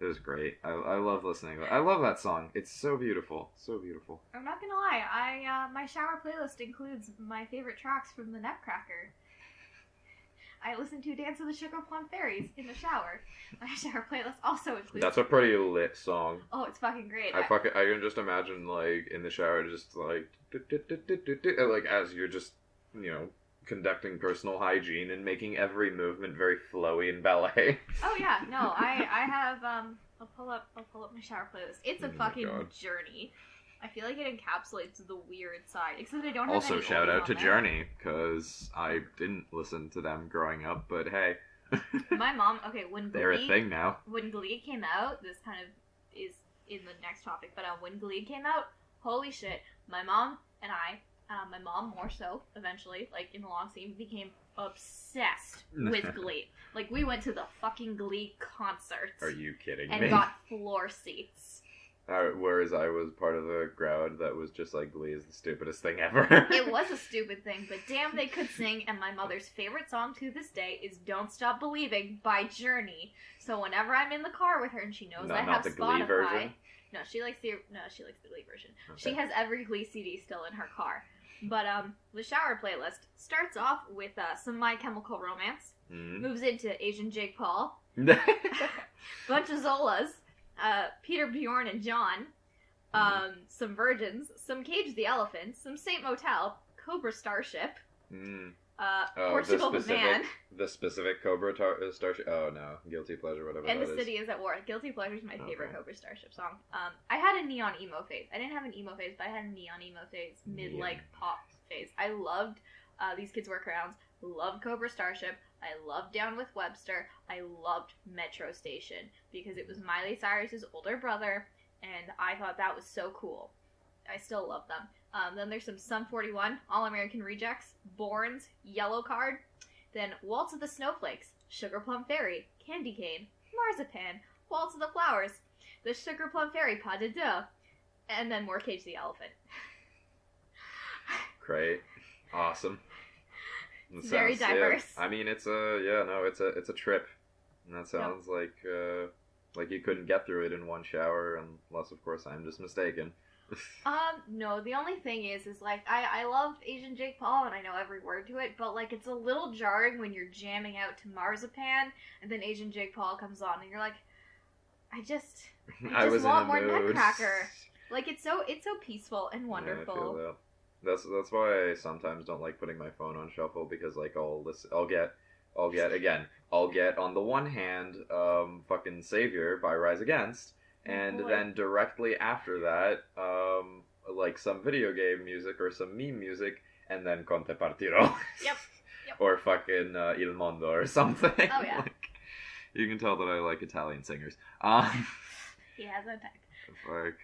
it was great. I love listening. I love that song. It's so beautiful. So beautiful. I'm not gonna lie, my shower playlist includes my favorite tracks from the Nutcracker. I listen to Dance of the Sugar Plum Fairies in the shower. My shower playlist also includes... That's a pretty lit song. Oh, it's fucking great. I can just imagine, like, in the shower, just, like, like, as you're just, conducting personal hygiene and making every movement very flowy and ballet. Oh, yeah. No, I have, I'll pull up my shower playlist. It's a fucking journey. I feel like it encapsulates the weird side, except I don't have also any shout out to there. Journey, because I didn't listen to them growing up, but hey. My mom, okay, when they're a thing now. When Glee came out, this kind of is in the next topic, but when Glee came out, holy shit, my mom and I, my mom more so, eventually, like in the long scene, became obsessed with Glee. Like, we went to the fucking Glee concerts. Are you kidding me? And got floor seats. Whereas I was part of the crowd that was just like, Glee is the stupidest thing ever. It was a stupid thing, but damn, they could sing, and my mother's favorite song to this day is Don't Stop Believing by Journey. So whenever I'm in the car with her, and she knows I have the Spotify... Glee version? No, she likes the Glee version. Okay. She has every Glee CD still in her car. But the shower playlist starts off with some My Chemical Romance, moves into Asian Jake Paul, bunch of Zolas, Peter, Bjorn, and John, some Virgins, some Cage the Elephant, some Saint Motel, Cobra Starship, Portugal the Man. The specific Cobra Starship. Oh no, Guilty Pleasure, whatever. And that The is. City is at War. Guilty Pleasure is my favorite Cobra Starship song. I had a neon emo phase. I didn't have an emo phase, but I had a neon emo phase, mid pop phase. I loved These Kids Wear Crowns. Loved Cobra Starship. I loved Down with Webster. I loved Metro Station because it was Miley Cyrus's older brother, and I thought that was so cool. I still love them. Then there's some Sum 41, All American Rejects, Borns, Yellow Card, then Waltz of the Snowflakes, Sugar Plum Fairy, Candy Cane, Marzipan, Waltz of the Flowers, the Sugar Plum Fairy, Pas de Deux, and then more Cage the Elephant. Great. Awesome. Very diverse. Yeah. I mean, it's a trip. And that sounds like you couldn't get through it in one shower, unless, of course, I'm just mistaken. No, the only thing is like, I love Asian Jake Paul, and I know every word to it, but, like, it's a little jarring when you're jamming out to Marzipan, and then Asian Jake Paul comes on, and you're like, I just want more Nutcracker. Like, it's so peaceful and wonderful. Yeah, I feel that. That's why I sometimes don't like putting my phone on shuffle, because, like, I'll get on the one hand, fucking Savior by Rise Against, and then directly after that, like some video game music or some meme music, and then Conte Partiro. Yep. Or fucking Il Mondo or something. Oh, yeah. Like, you can tell that I like Italian singers. He has a type. Like,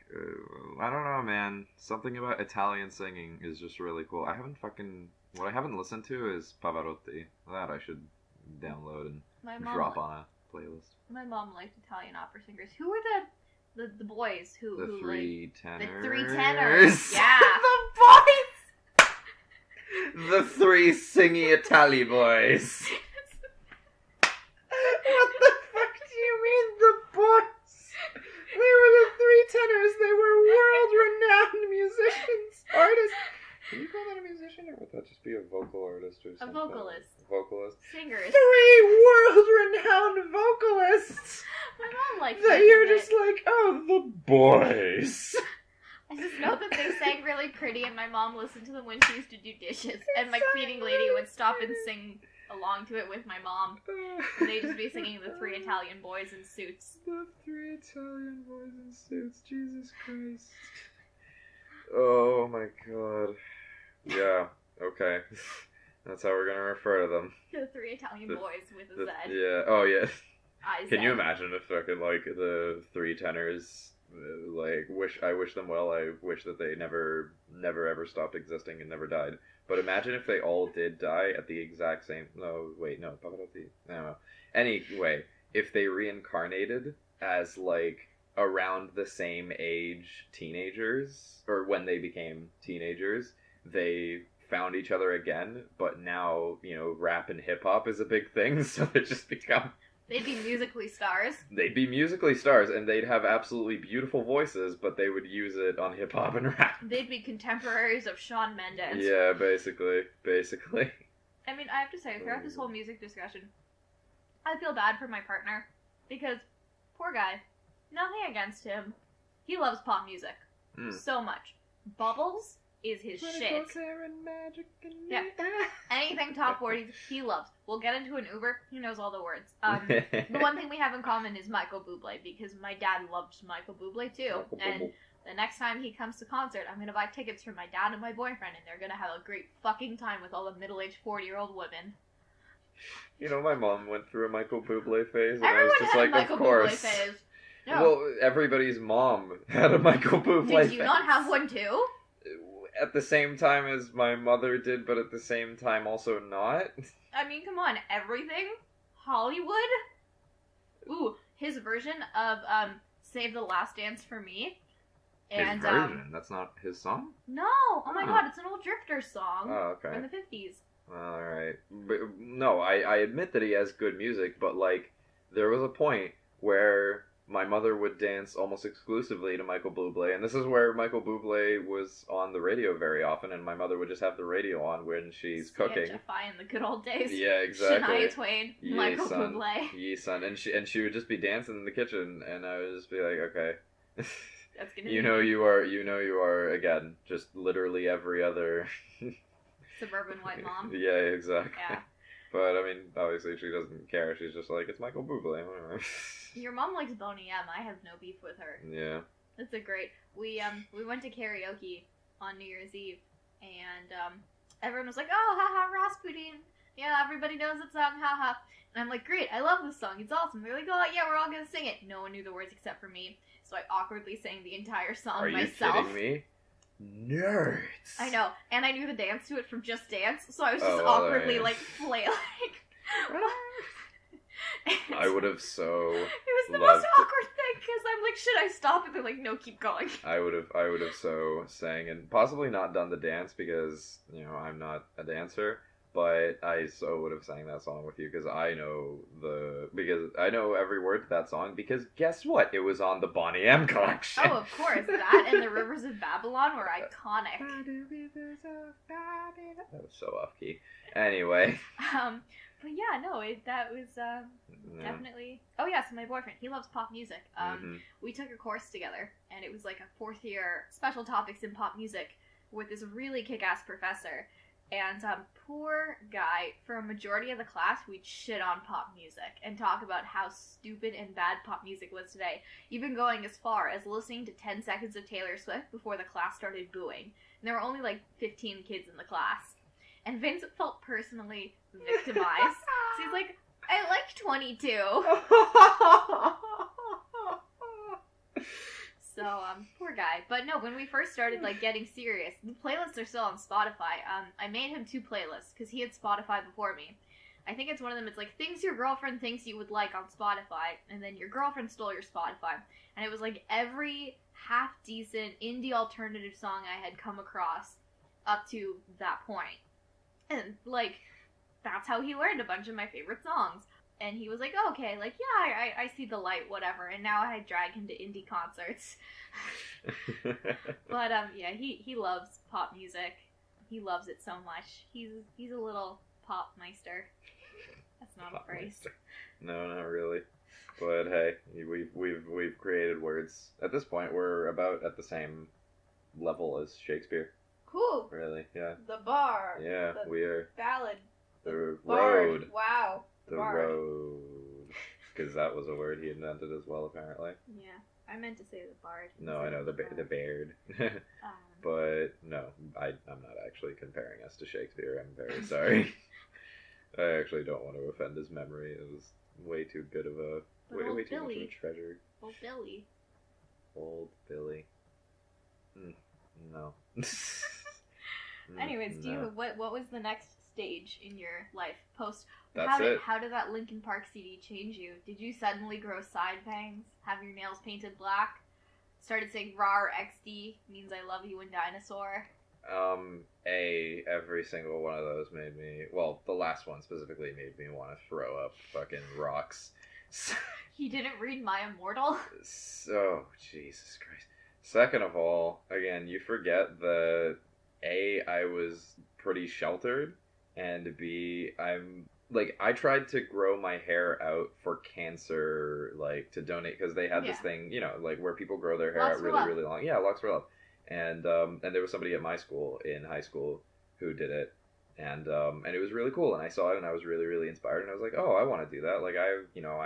I don't know, man. Something about Italian singing is just really cool. What I haven't listened to is Pavarotti. That I should download and drop on a playlist. My mom liked Italian opera singers. Who were the boys who The three tenors. The three tenors. Yeah. The boys. The three singy Italian boys. What the fuck do you mean, the boys? They were the three tenors. They were world-renowned musicians, artists. Can you call that a musician, or would that just be a vocal artist or something? A vocalist. Vocalist. Singers. 3 world-renowned vocalists. My mom liked that. You're just like, oh, the boys. I just know that they sang really pretty, and my mom listened to them when she used to do dishes, and my cleaning lady would stop and sing along to it with my mom. And they'd just be singing the 3 Italian boys in suits. The 3 Italian boys in suits. Jesus Christ. Oh my god. Yeah, okay. That's how we're gonna refer to them. The 3 Italian boys with a Z. Yeah, oh yeah. Can you I-Z. imagine if fucking, like, the 3 tenors, like, I wish them well, I wish that they never ever stopped existing and never died. But imagine if they all did die at the exact same, Pavarotti, I don't know. Anyway, if they reincarnated as, like, around the same age teenagers, or when they became teenagers, they found each other again, but now, rap and hip-hop is a big thing, so they just become... They'd be musically stars. They'd be musically stars, and they'd have absolutely beautiful voices, but they would use it on hip-hop and rap. They'd be contemporaries of Shawn Mendes. Yeah, basically. I mean, I have to say, throughout this whole music discussion, I feel bad for my partner, because, poor guy, nothing against him, he loves pop music. So much. Bubbles is his shit. Yeah. Anything top 40s, he loves. We'll get into an Uber, he knows all the words. The one thing we have in common is Michael Bublé, because my dad loves Michael Bublé too. And the next time he comes to concert, I'm gonna buy tickets for my dad and my boyfriend, and they're gonna have a great fucking time with all the middle-aged 40-year-old women. My mom went through a Michael Bublé phase, and Everyone I was just had like, a Michael of course. Bublé phase. No. Well, everybody's mom had a Michael Bublé phase. Did you not have one too? At the same time as my mother did, but at the same time also not. I mean, come on, everything? Hollywood? Ooh, his version of Save the Last Dance for Me. And, his version? That's not his song? No! Oh my god, it's an old Drifters song. Oh, okay. From the 50s. Alright. No, I admit that he has good music, but, like, there was a point where my mother would dance almost exclusively to Michael Bublé, and this is where Michael Bublé was on the radio very often, and my mother would just have the radio on when she's cooking. In the good old days. Yeah, exactly. Shania Twain, Michael Bublé. Yeah, son. And she would just be dancing in the kitchen, and I would just be like, okay. That's gonna you are again, just literally every other suburban white mom. Yeah, exactly. Yeah. But, I mean, obviously she doesn't care. She's just like, it's Michael Bublé. Your mom likes Boney M. I have no beef with her. Yeah. That's a great... We went to karaoke on New Year's Eve, and everyone was like, oh, haha, Rasputin. Yeah, everybody knows that song, haha. And I'm like, great, I love this song. It's awesome. They're like, oh, yeah, we're all gonna sing it. No one knew the words except for me, so I awkwardly sang the entire song myself. Are you kidding me? Nerds. I know, and I knew the dance to it from Just Dance, so I was just awkwardly like flailing. I would have so. It was the most awkward thing because I'm like, should I stop? And they're like, no, keep going. I would have so sang and possibly not done the dance because I'm not a dancer. But I so would have sang that song with you because I know every word to that song because guess what? It was on the Boney M collection. Oh, of course. That and the Rivers of Babylon were iconic. That was so off key. Anyway. But yeah, no, that was definitely... Oh yeah, so my boyfriend, he loves pop music. We took a course together, and it was like a 4th year special topics in pop music with this really kick-ass professor. And poor guy, for a majority of the class, we'd shit on pop music and talk about how stupid and bad pop music was today. Even going as far as listening to 10 seconds of Taylor Swift before the class started booing. And there were only like 15 kids in the class. And Vince felt personally victimized. So he's like, I like 22. So, So, poor guy. But no, when we first started, like, getting serious, the playlists are still on Spotify. I made him 2 playlists, because he had Spotify before me. I think it's one of them, it's like, things your girlfriend thinks you would like on Spotify, and then your girlfriend stole your Spotify. And it was like every half-decent indie alternative song I had come across up to that point. And, like, that's how he learned a bunch of my favorite songs. And he was like, oh, okay, like, yeah, I see the light, whatever. And now I drag him to indie concerts. But, yeah, he loves pop music. He loves it so much. He's a little pop meister. That's not a phrase. No, not really. But hey, we've created words. At this point, we're about at the same level as Shakespeare. Cool. Really, yeah. The bar. Yeah, the we are. Ballad. The Bard. road. Wow. The Bard. road. Because that was a word he invented as well, apparently. Yeah, I meant to say the bard. No, I know, the baird. But no, I'm not actually comparing us to Shakespeare. I'm very sorry. I actually don't want to offend his memory. It was way too good of a... Way too much of a treasure. Old Billy. Old Billy. No. Anyways, no. what was the next stage in your life post? That's it. How did that Linkin Park CD change you? Did you suddenly grow side bangs? Have your nails painted black? Started saying "rar XD" means I love you and dinosaur? Every single one of those made me... Well, the last one specifically made me want to throw up fucking rocks. You didn't read My Immortal? So, Jesus Christ. Second of all, again, you forget that A, I was pretty sheltered, and B, I tried to grow my hair out for cancer, like, to donate, because they had this thing, like, where people grow their hair Locks out for really, love. really long. Yeah, Locks for Love. And there was somebody at my school, in high school, who did it. And it was really cool, and I saw it, and I was really, really inspired, and I was like, oh, I want to do that. Like, I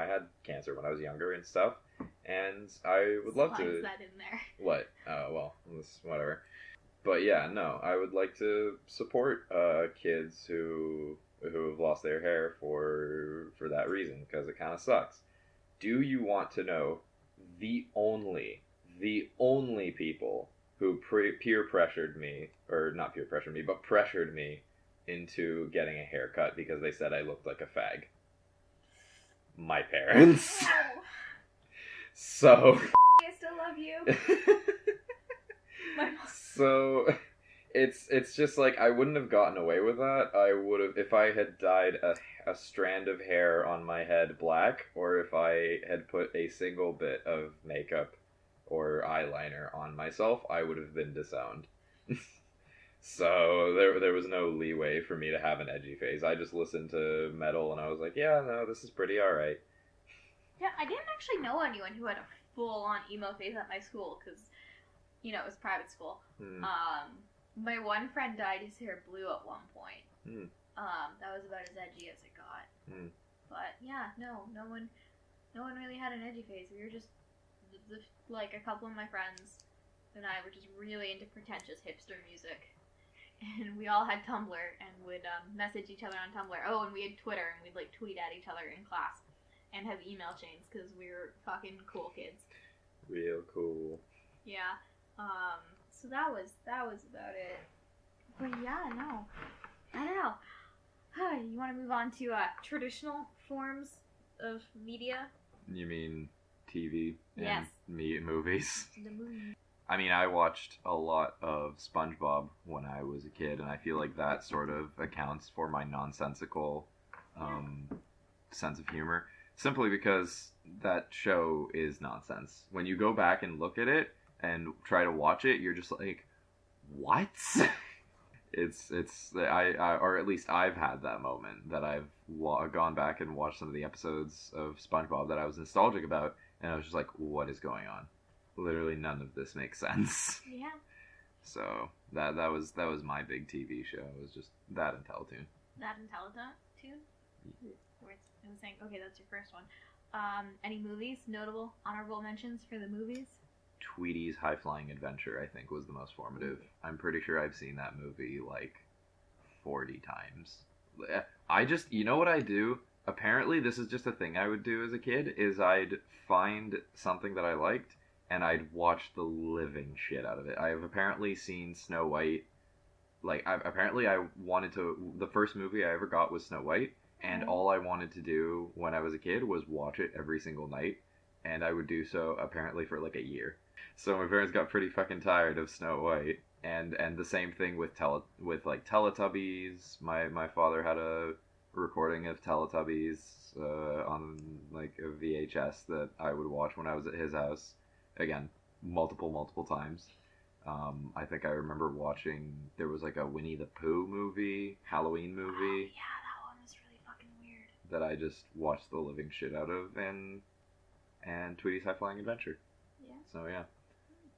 had cancer when I was younger and stuff, and I would love to... Why is that in there? What? Well, whatever. But yeah, no, I would like to support kids who have lost their hair for that reason, because it kind of sucks. Do you want to know the only people who peer pressured me, or not peer pressured me, but pressured me into getting a haircut because they said I looked like a fag? My parents. Oh. So... I still love you. My mom. So... It's just like, I wouldn't have gotten away with that. I would have, if I had dyed a strand of hair on my head black, or if I had put a single bit of makeup or eyeliner on myself, I would have been disowned. So there was no leeway for me to have an edgy face. I just listened to metal and I was like, yeah, no, this is pretty alright. Yeah, I didn't actually know anyone who had a full-on emo face at my school, because, it was private school. My one friend dyed his hair blue at one point. That was about as edgy as it got. But yeah, no one really had an edgy face. We were just like, a couple of my friends and I were just really into pretentious hipster music, and we all had Tumblr and would message each other on Tumblr. Oh, and we had Twitter, and we'd like tweet at each other in class and have email chains because we were fucking cool kids. Real cool. Yeah. So that was about it. But yeah, no. I don't know. You want to move on to traditional forms of media? You mean TV and Yes. movies? The movie. I mean, I watched a lot of SpongeBob when I was a kid, and I feel like that sort of accounts for my nonsensical sense of humor. Simply because that show is nonsense. When you go back and look at it, and try to watch it, you're just like, what? it's or at least I've had that moment that I've gone back and watched some of the episodes of SpongeBob that I was nostalgic about, and I was just like, what is going on? Literally none of this makes sense. Yeah. So that was my big TV show. It was just that and Teletoon. That and Teletoon? Where it was saying, okay, that's your first one. Any movies? Notable honorable mentions for the movies? Tweety's High Flying Adventure, I think, was the most formative. I'm pretty sure I've seen that movie like 40 times. You know what I do? Apparently, this is just a thing I would do as a kid, is I'd find something that I liked, and I'd watch the living shit out of it. I have apparently seen Snow White. Like, I wanted to. The first movie I ever got was Snow White, and all I wanted to do when I was a kid was watch it every single night, and I would do so apparently for like a year. So my parents got pretty fucking tired of Snow White, and the same thing with like Teletubbies. My father had a recording of Teletubbies on like a VHS that I would watch when I was at his house. Again, multiple times. I think I remember watching, there was like a Winnie the Pooh movie, Halloween movie. Oh, yeah, that one was really fucking weird. That I just watched the living shit out of, and Tweety's High Flying Adventure. Yeah. So yeah.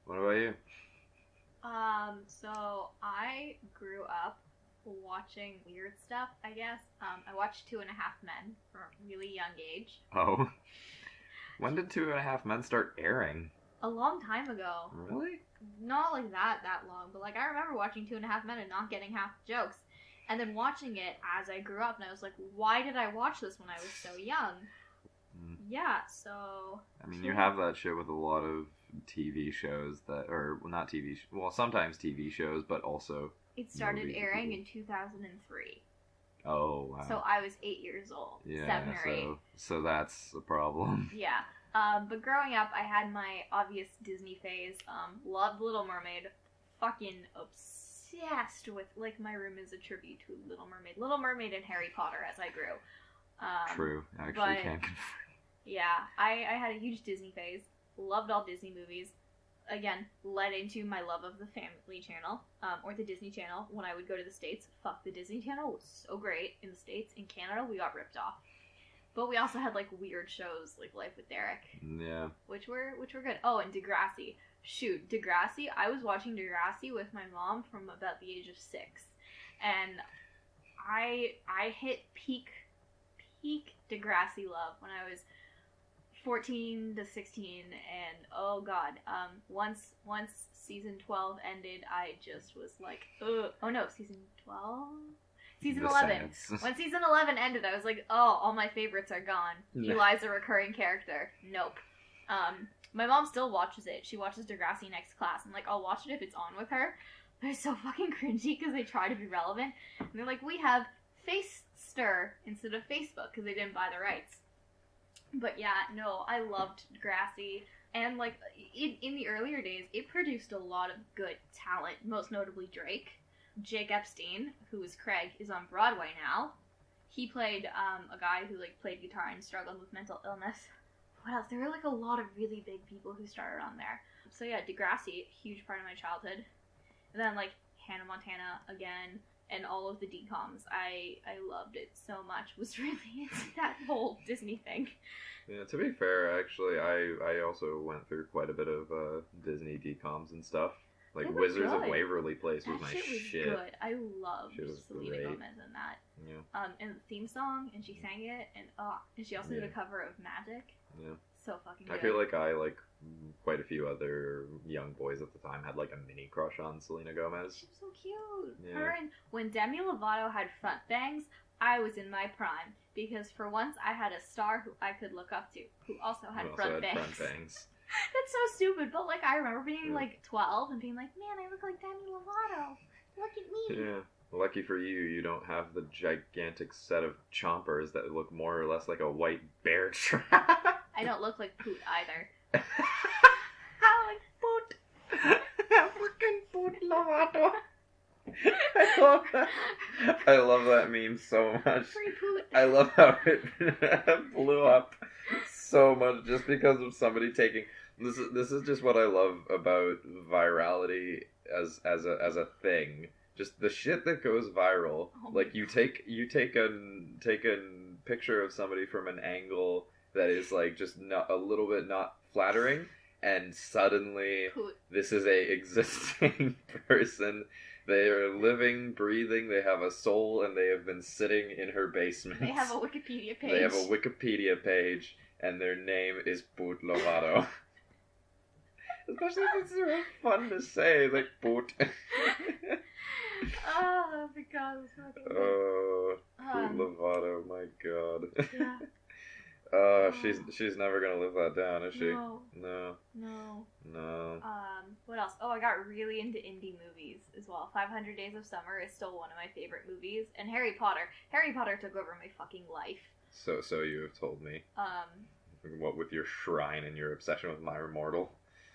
What about you? So I grew up watching weird stuff, I guess. I watched 2.5 Men from a really young age. Oh. When did 2.5 Men start airing? A long time ago. Really? Not like that long, but like I remember watching 2.5 Men and not getting half the jokes. And then watching it as I grew up, and I was like, why did I watch this when I was so young? Yeah, so... I mean, you have that shit with a lot of TV shows that, or well, not TV, well, sometimes TV shows, but also... It started airing in 2003. Oh, wow. So I was 8 years old. Yeah, 7 or 8. So that's a problem. Yeah. But growing up, I had my obvious Disney phase. Loved Little Mermaid. Fucking obsessed with, like, my room is a tribute to Little Mermaid. Little Mermaid and Harry Potter as I grew. True. Actually, can't confirm. Yeah, I had a huge Disney phase. Loved all Disney movies. Again, led into my love of the Family Channel, or the Disney Channel when I would go to the States. Fuck, the Disney Channel was so great in the States. In Canada, we got ripped off. But we also had, like, weird shows, like Life with Derek. Yeah. Which were good. Oh, and Degrassi. Shoot, Degrassi. I was watching Degrassi with my mom from about the age of 6. And I hit peak Degrassi love when I was 14 to 16, and oh god, once season 12 ended, I just was like, ugh. Oh no, season 12? Season 11. When season 11 ended, I was like, oh, all my favorites are gone. Eli's a recurring character. Nope. My mom still watches it. She watches Degrassi Next Class, and like, I'll watch it if it's on with her. But it's so fucking cringy because they try to be relevant. And they're like, we have Facestir instead of Facebook because they didn't buy the rights. But yeah, no, I loved Degrassi. And like, in the earlier days, it produced a lot of good talent, most notably Drake. Jake Epstein, who is Craig, is on Broadway now. He played a guy who like played guitar and struggled with mental illness. What else? There were like a lot of really big people who started on there. So yeah, Degrassi, huge part of my childhood. And then like Hannah Montana again, and all of the DCOMs. I loved it so much. Was really into that whole Disney thing. Yeah, to be fair, actually, I also went through quite a bit of Disney DCOMs and stuff. Like Wizards of Waverly Place was my shit. Good. I loved Selena Gomez in that. Yeah. And the theme song, and she sang it, and she also did a cover of Magic. Yeah. So fucking good. I feel like quite a few other young boys at the time had like a mini crush on Selena Gomez. She was so cute. Yeah. Her and when Demi Lovato had front bangs, I was in my prime because for once I had a star who I could look up to who also had front bangs. That's so stupid, but like I remember being like 12 and being like, man, I look like Demi Lovato. Look at me. Yeah. Lucky for you, you don't have the gigantic set of chompers that look more or less like a white bear trap. I don't look like Poot either. I like Poot. Freaking Poot Lovato. I love that. I love that meme so much. Free Poot. I love how it blew up so much just because of somebody taking. This is just what I love about virality as a thing. Just the shit that goes viral. Oh, like you take a picture of somebody from an angle that is like just not a little bit not flattering, and suddenly this is a existing person. They are living, breathing, they have a soul, and they have been sitting in her basement. They have a Wikipedia page. They have a Wikipedia page, and their name is Poot Lovato. Especially if it's real fun to say, like Poot. Oh my god, that's fucking Poot Lovato, my god. Yeah. She's never gonna live that down, is she? No. No. No. No. What else? Oh, I got really into indie movies as well. 500 Days of Summer is still one of my favorite movies. And Harry Potter. Harry Potter took over my fucking life. So you have told me. What with your shrine and your obsession with My Immortal?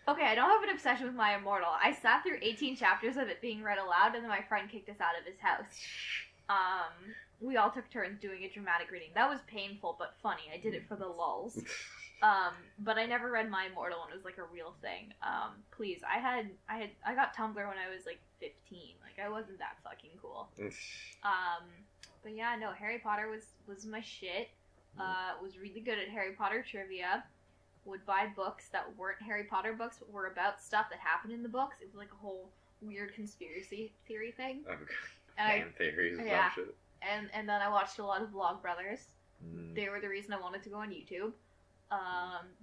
Okay, I don't have an obsession with My Immortal. I sat through 18 chapters of it being read aloud, and then my friend kicked us out of his house. We all took turns doing a dramatic reading. That was painful, but funny. I did it for the lulz. But I never read My Immortal when it was like a real thing. Please, I got Tumblr when I was like 15. Like I wasn't that fucking cool. But yeah, no, Harry Potter was my shit. Was really good at Harry Potter trivia. Would buy books that weren't Harry Potter books, but were about stuff that happened in the books. It was like a whole weird conspiracy theory thing. Fan theories and shit. And then I watched a lot of Vlogbrothers. They were the reason I wanted to go on YouTube.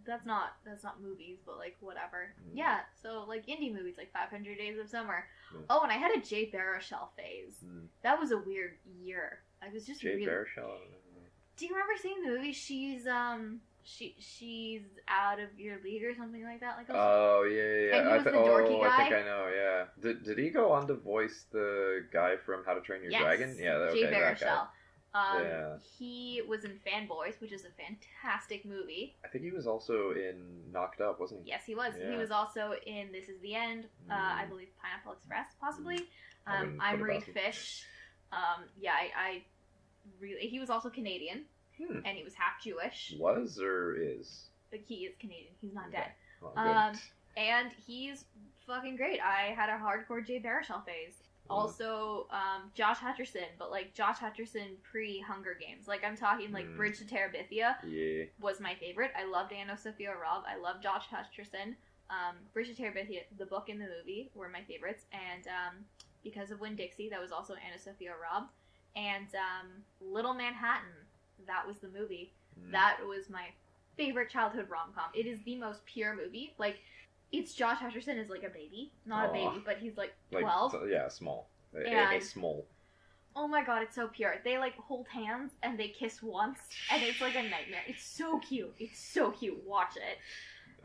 That's not movies, but like whatever. Yeah, so like indie movies like 500 Days of Summer. Oh, and I had a Jay Baruchel phase. That was a weird year. I was just Jay Baruchel. Do you remember seeing the movie? She's out of your league or something like that. Like yeah. And he was the dorky guy. I think I know. Yeah. Did he go on to voice the guy from How to Train Your Dragon? Yeah, Jay Baruchel. That guy. He was in Fanboys, which is a fantastic movie. I think he was also in Knocked Up, wasn't he? Yes, he was. Yeah. He was also in This Is the End. I believe Pineapple Express, possibly. I'm Reed Fish. I really. He was also Canadian, and he was half Jewish. Was or is? But he is Canadian. He's not dead. Well, and he's fucking great. I had a hardcore Jay Baruchel phase. Also, Josh Hutcherson, but like Josh Hutcherson pre-Hunger Games. Like I'm talking like Bridge to Terabithia was my favorite. I loved Anna Sophia Robb. I love Josh Hutcherson. Bridge to Terabithia, the book and the movie were my favorites. And Because of Winn-Dixie, that was also Anna Sophia Robb. And Little Manhattan, that was the movie. That was my favorite childhood rom-com. It is the most pure movie. Like, it's Josh Hutcherson is like a baby. Not a baby, but he's like 12. Small. Small. Oh my god, it's so pure. They like hold hands and they kiss once, and it's like a nightmare. It's so cute. It's so cute. Watch it.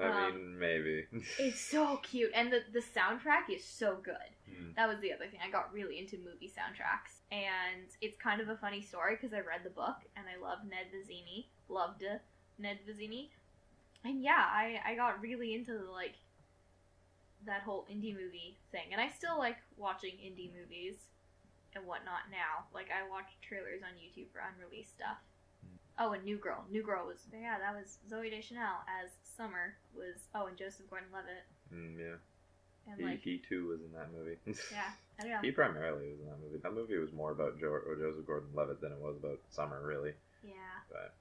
I mean, maybe. It's so cute. And the soundtrack is so good. That was the other thing. I got really into movie soundtracks. And it's kind of a funny story because I read the book and I love Ned Vizzini. Loved Ned Vizzini. And yeah, I got really into like that whole indie movie thing. And I still like watching indie movies and whatnot now. Like I watch trailers on YouTube for unreleased stuff. Oh, and New Girl. New Girl was, that was Zooey Deschanel as Summer was, and Joseph Gordon-Levitt. Yeah. And he too was in that movie. Yeah, I don't know. He primarily was in that movie. That movie was more about Joseph Gordon-Levitt than it was about Summer, really. Yeah. But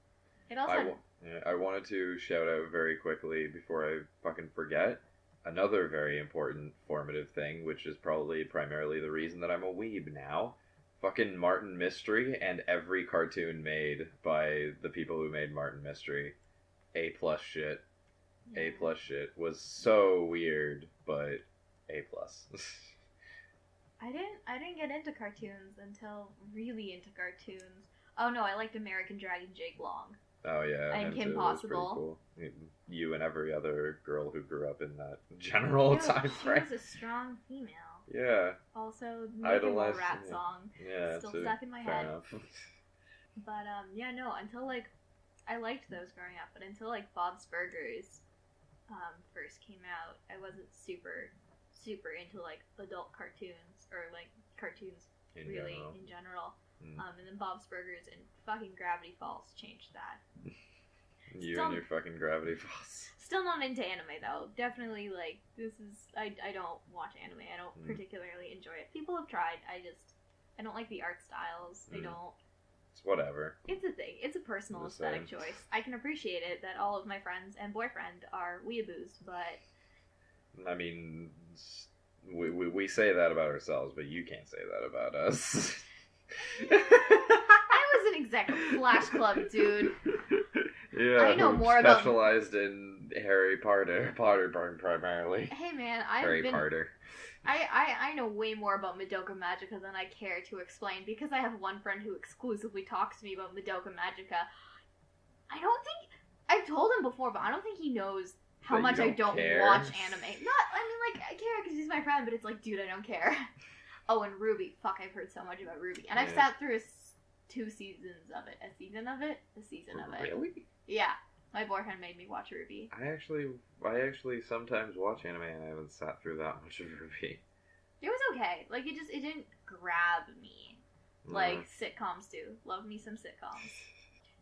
it also... I wanted to shout out very quickly before I fucking forget another very important formative thing, which is probably primarily the reason that I'm a weeb now. Fucking Martin Mystery and every cartoon made by the people who made Martin Mystery. A+ shit. Yeah. A+ shit was so weird, but A+. I didn't get into cartoons until really into cartoons. Oh no, I liked American Dragon Jake Long. Oh yeah, and Kim Possible. Cool. You and every other girl who grew up in that general time frame. She was a strong female. Yeah. Also, Idolized Rat song. Yeah, still stuck in my head. Enough. But until like I liked those growing up, but until like Bob's Burgers first came out, I wasn't super into like adult cartoons or like cartoons in general. And then Bob's Burgers and fucking Gravity Falls changed that. And your fucking Gravity Falls. Still not into anime though. Definitely like I don't watch anime. I don't particularly enjoy it. People have tried. I don't like the art styles. I don't. It's whatever. It's a thing. It's a personal aesthetic choice. I can appreciate it that all of my friends and boyfriend are weeaboos, but I mean, we say that about ourselves, but you can't say that about us. I wasn't exactly Flash Club, dude. Yeah, I know more specialized in Harry Potter primarily. Hey man, Potter. I know way more about Madoka Magica than I care to explain because I have one friend who exclusively talks to me about Madoka Magica. I don't think I've told him before, but I don't think he knows how That much you I don't don't care? watch anime. I care because he's my friend, but it's like, dude, I don't care. Oh, and Ruby. Fuck, I've heard so much about Ruby. And I've sat through 2 seasons of it. A season of it? A season of it. Really? Yeah. My boyfriend made me watch Ruby. I actually sometimes watch anime and I haven't sat through that much of Ruby. It was okay. Like, it didn't grab me. Like sitcoms do. Love me some sitcoms.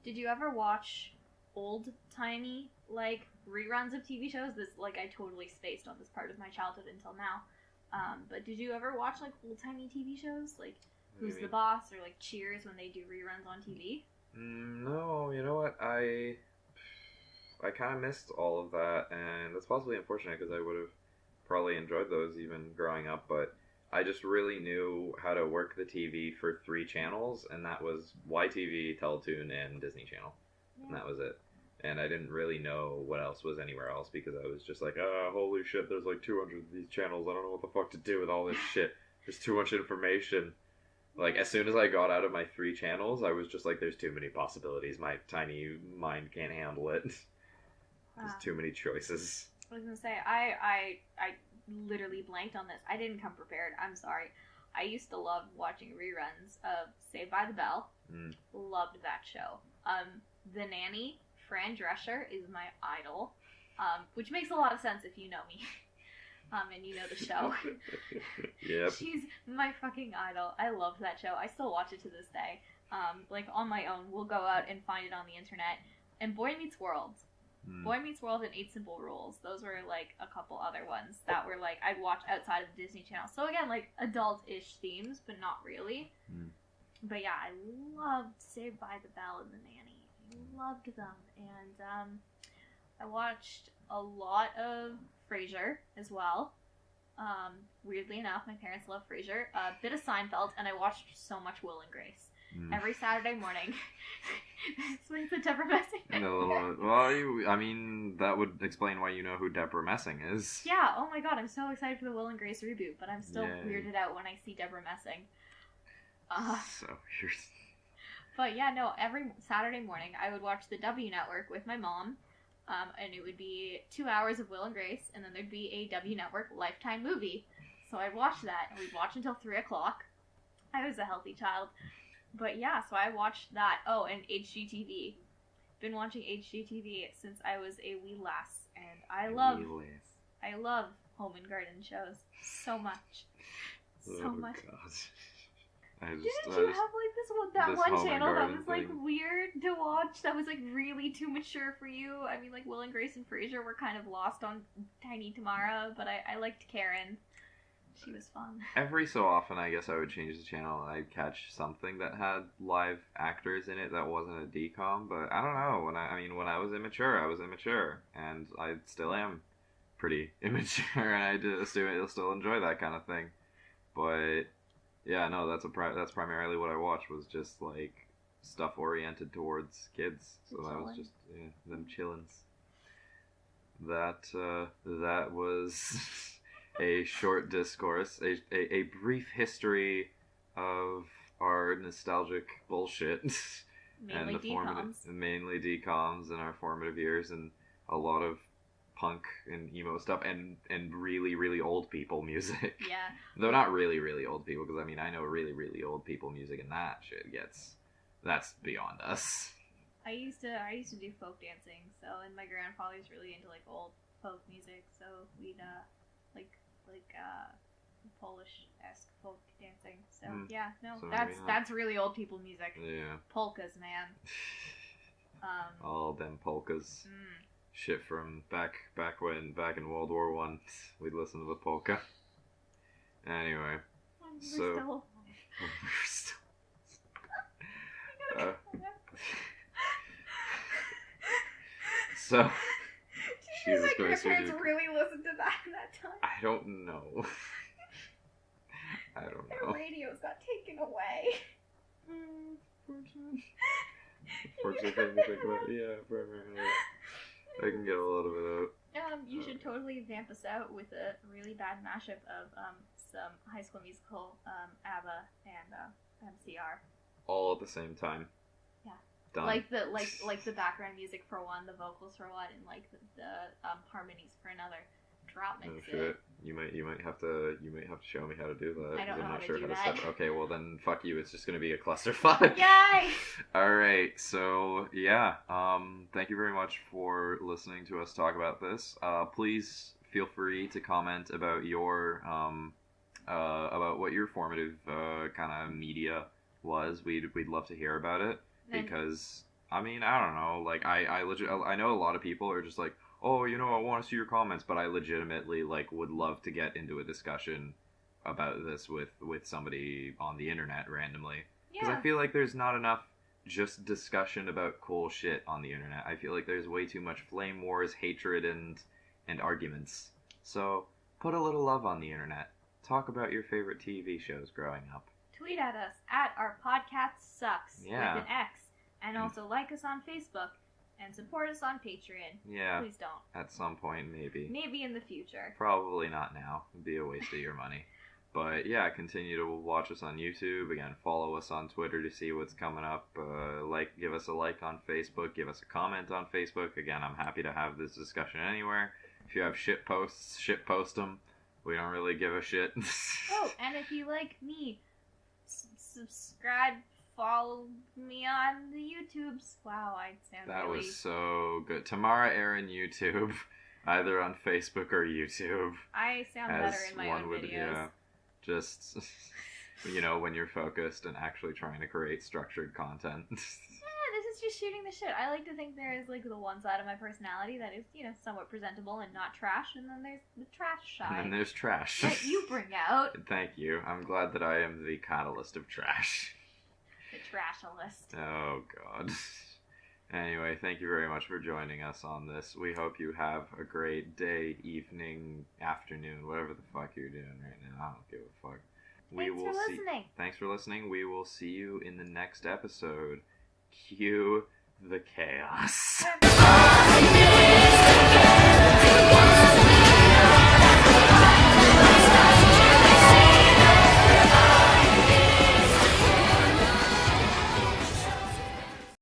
Did you ever watch old-timey, like, reruns of TV shows? This, like, I totally spaced on this part of my childhood until now. But did you ever watch, like, old-timey TV shows? Like, Who's the Boss or, like, Cheers when they do reruns on TV? No, you know what? I kind of missed all of that, and that's possibly unfortunate because I would have probably enjoyed those even growing up, but I just really knew how to work the TV for 3 channels, and that was YTV, Teletoon, and Disney Channel. Yeah. And that was it. And I didn't really know what else was anywhere else because I was just like, holy shit, there's like 200 of these channels. I don't know what the fuck to do with all this shit. There's too much information. Like, as soon as I got out of my 3 channels, I was just like, there's too many possibilities. My tiny mind can't handle it. There's too many choices. I was gonna say, I literally blanked on this. I didn't come prepared. I'm sorry. I used to love watching reruns of Saved by the Bell. Loved that show. The Nanny, Fran Drescher, is my idol. Which makes a lot of sense if you know me. And you know the show. Yep. She's my fucking idol. I loved that show. I still watch it to this day. Like, on my own, we'll go out and find it on the internet. And Boy Meets World. Boy Meets World and 8 Simple Rules. Those were, like, a couple other ones that were, like, I'd watch outside of the Disney Channel. So, again, like, adult-ish themes, but not really. But, yeah, I loved Saved by the Bell and The Nanny. I loved them. And, I watched a lot of Frasier as well. Weirdly enough, my parents love Frasier. A bit of Seinfeld, and I watched so much Will and Grace. Every Saturday morning. Explains the Deborah Messing. I mean, that would explain why you know who Deborah Messing is. Yeah, oh my god, I'm so excited for the Will and Grace reboot, but I'm still weirded out when I see Deborah Messing. So weird. But yeah, no, every Saturday morning I would watch the W Network with my mom, and it would be 2 hours of Will and Grace, and then there'd be a W Network Lifetime movie. So I'd watch that, and we'd watch until 3 o'clock. I was a healthy child. But yeah, so I watched that. Oh, and HGTV. Been watching HGTV since I was a wee lass, and I love home and garden shows so much. So much. God. Didn't you have like that one channel that was like weird to watch? That was like really too mature for you? I mean, like Will and Grace and Frasier were kind of lost on Tiny Tamara, but I liked Karen. She was fun. Every so often, I guess I would change the channel and I'd catch something that had live actors in it that wasn't a DCOM. But I don't know. When I was immature, I was immature, and I still am pretty immature, and I still enjoy that kind of thing. But yeah, no, that's primarily what I watched, was just like stuff oriented towards kids. So that was just them chillins. That was. A short discourse, a brief history of our nostalgic bullshit, mainly mainly DCOMs in our formative years, and a lot of punk and emo stuff, and really, really old people music. Yeah. Though not really, really old people, because I know really, really old people music, and that shit that's beyond us. I used to do folk dancing, and my grandfather's really into like old folk music, so we'd like Polish-esque folk dancing. So yeah, no, so that's really old people music. Yeah. Polkas, man. All them polkas. Shit from back in World War One. We'd listen to the polka. Anyway. We're still. So. Jesus Christ, my grandparents really listened to that time. I don't know. Their radios got taken away. Fortunately, yeah, I can get a lot of it out. You should totally vamp us out with a really bad mashup of some High School Musical, ABBA, and MCR. All at the same time. Yeah. Done. Like the background music for one, the vocals for one, and like the harmonies for another. Drop mix Oh it. shit! You might have to show me how to do that. I don't know I'm how not to sure do how to that. set. Okay, well then fuck you. It's just gonna be a clusterfuck. Yay! All right, so yeah, thank you very much for listening to us talk about this. Please feel free to comment about your about what your formative kind of media was. We'd love to hear about it because I mean I don't know, like I know a lot of people are just like, oh, you know, I want to see your comments, but I legitimately like would love to get into a discussion about this with somebody on the internet randomly. Because I feel like there's not enough just discussion about cool shit on the internet. I feel like there's way too much flame wars, hatred, and arguments. So put a little love on the internet. Talk about your favorite TV shows growing up. Tweet at us at our podcast sucks with an X, and also like us on Facebook and support us on Patreon. Yeah. Please don't. At some point, maybe. Maybe in the future. Probably not now. It'd be a waste of your money. But yeah, continue to watch us on YouTube. Again, follow us on Twitter to see what's coming up. Give us a like on Facebook. Give us a comment on Facebook. Again, I'm happy to have this discussion anywhere. If you have shit posts, shit post them. We don't really give a shit. Oh, and if you like me, subscribe, follow me on the YouTubes. Wow, I sound That really... was so good. Tamara Aaron YouTube, either on Facebook or YouTube. I sound better in my own videos. Yeah, just, you know, when you're focused and actually trying to create structured content. Yeah, this is just shooting the shit. I like to think there is, like, the one side of my personality that is, you know, somewhat presentable and not trash, and then there's the trash side. And then there's trash. That you bring out. Thank you. I'm glad that I am the catalyst of trash. The trashalist. Oh, God. Anyway, thank you very much for joining us on this. We hope you have a great day, evening, afternoon, whatever the fuck you're doing right now. I don't give a fuck. Thanks for listening. We will see you in the next episode. Cue the chaos.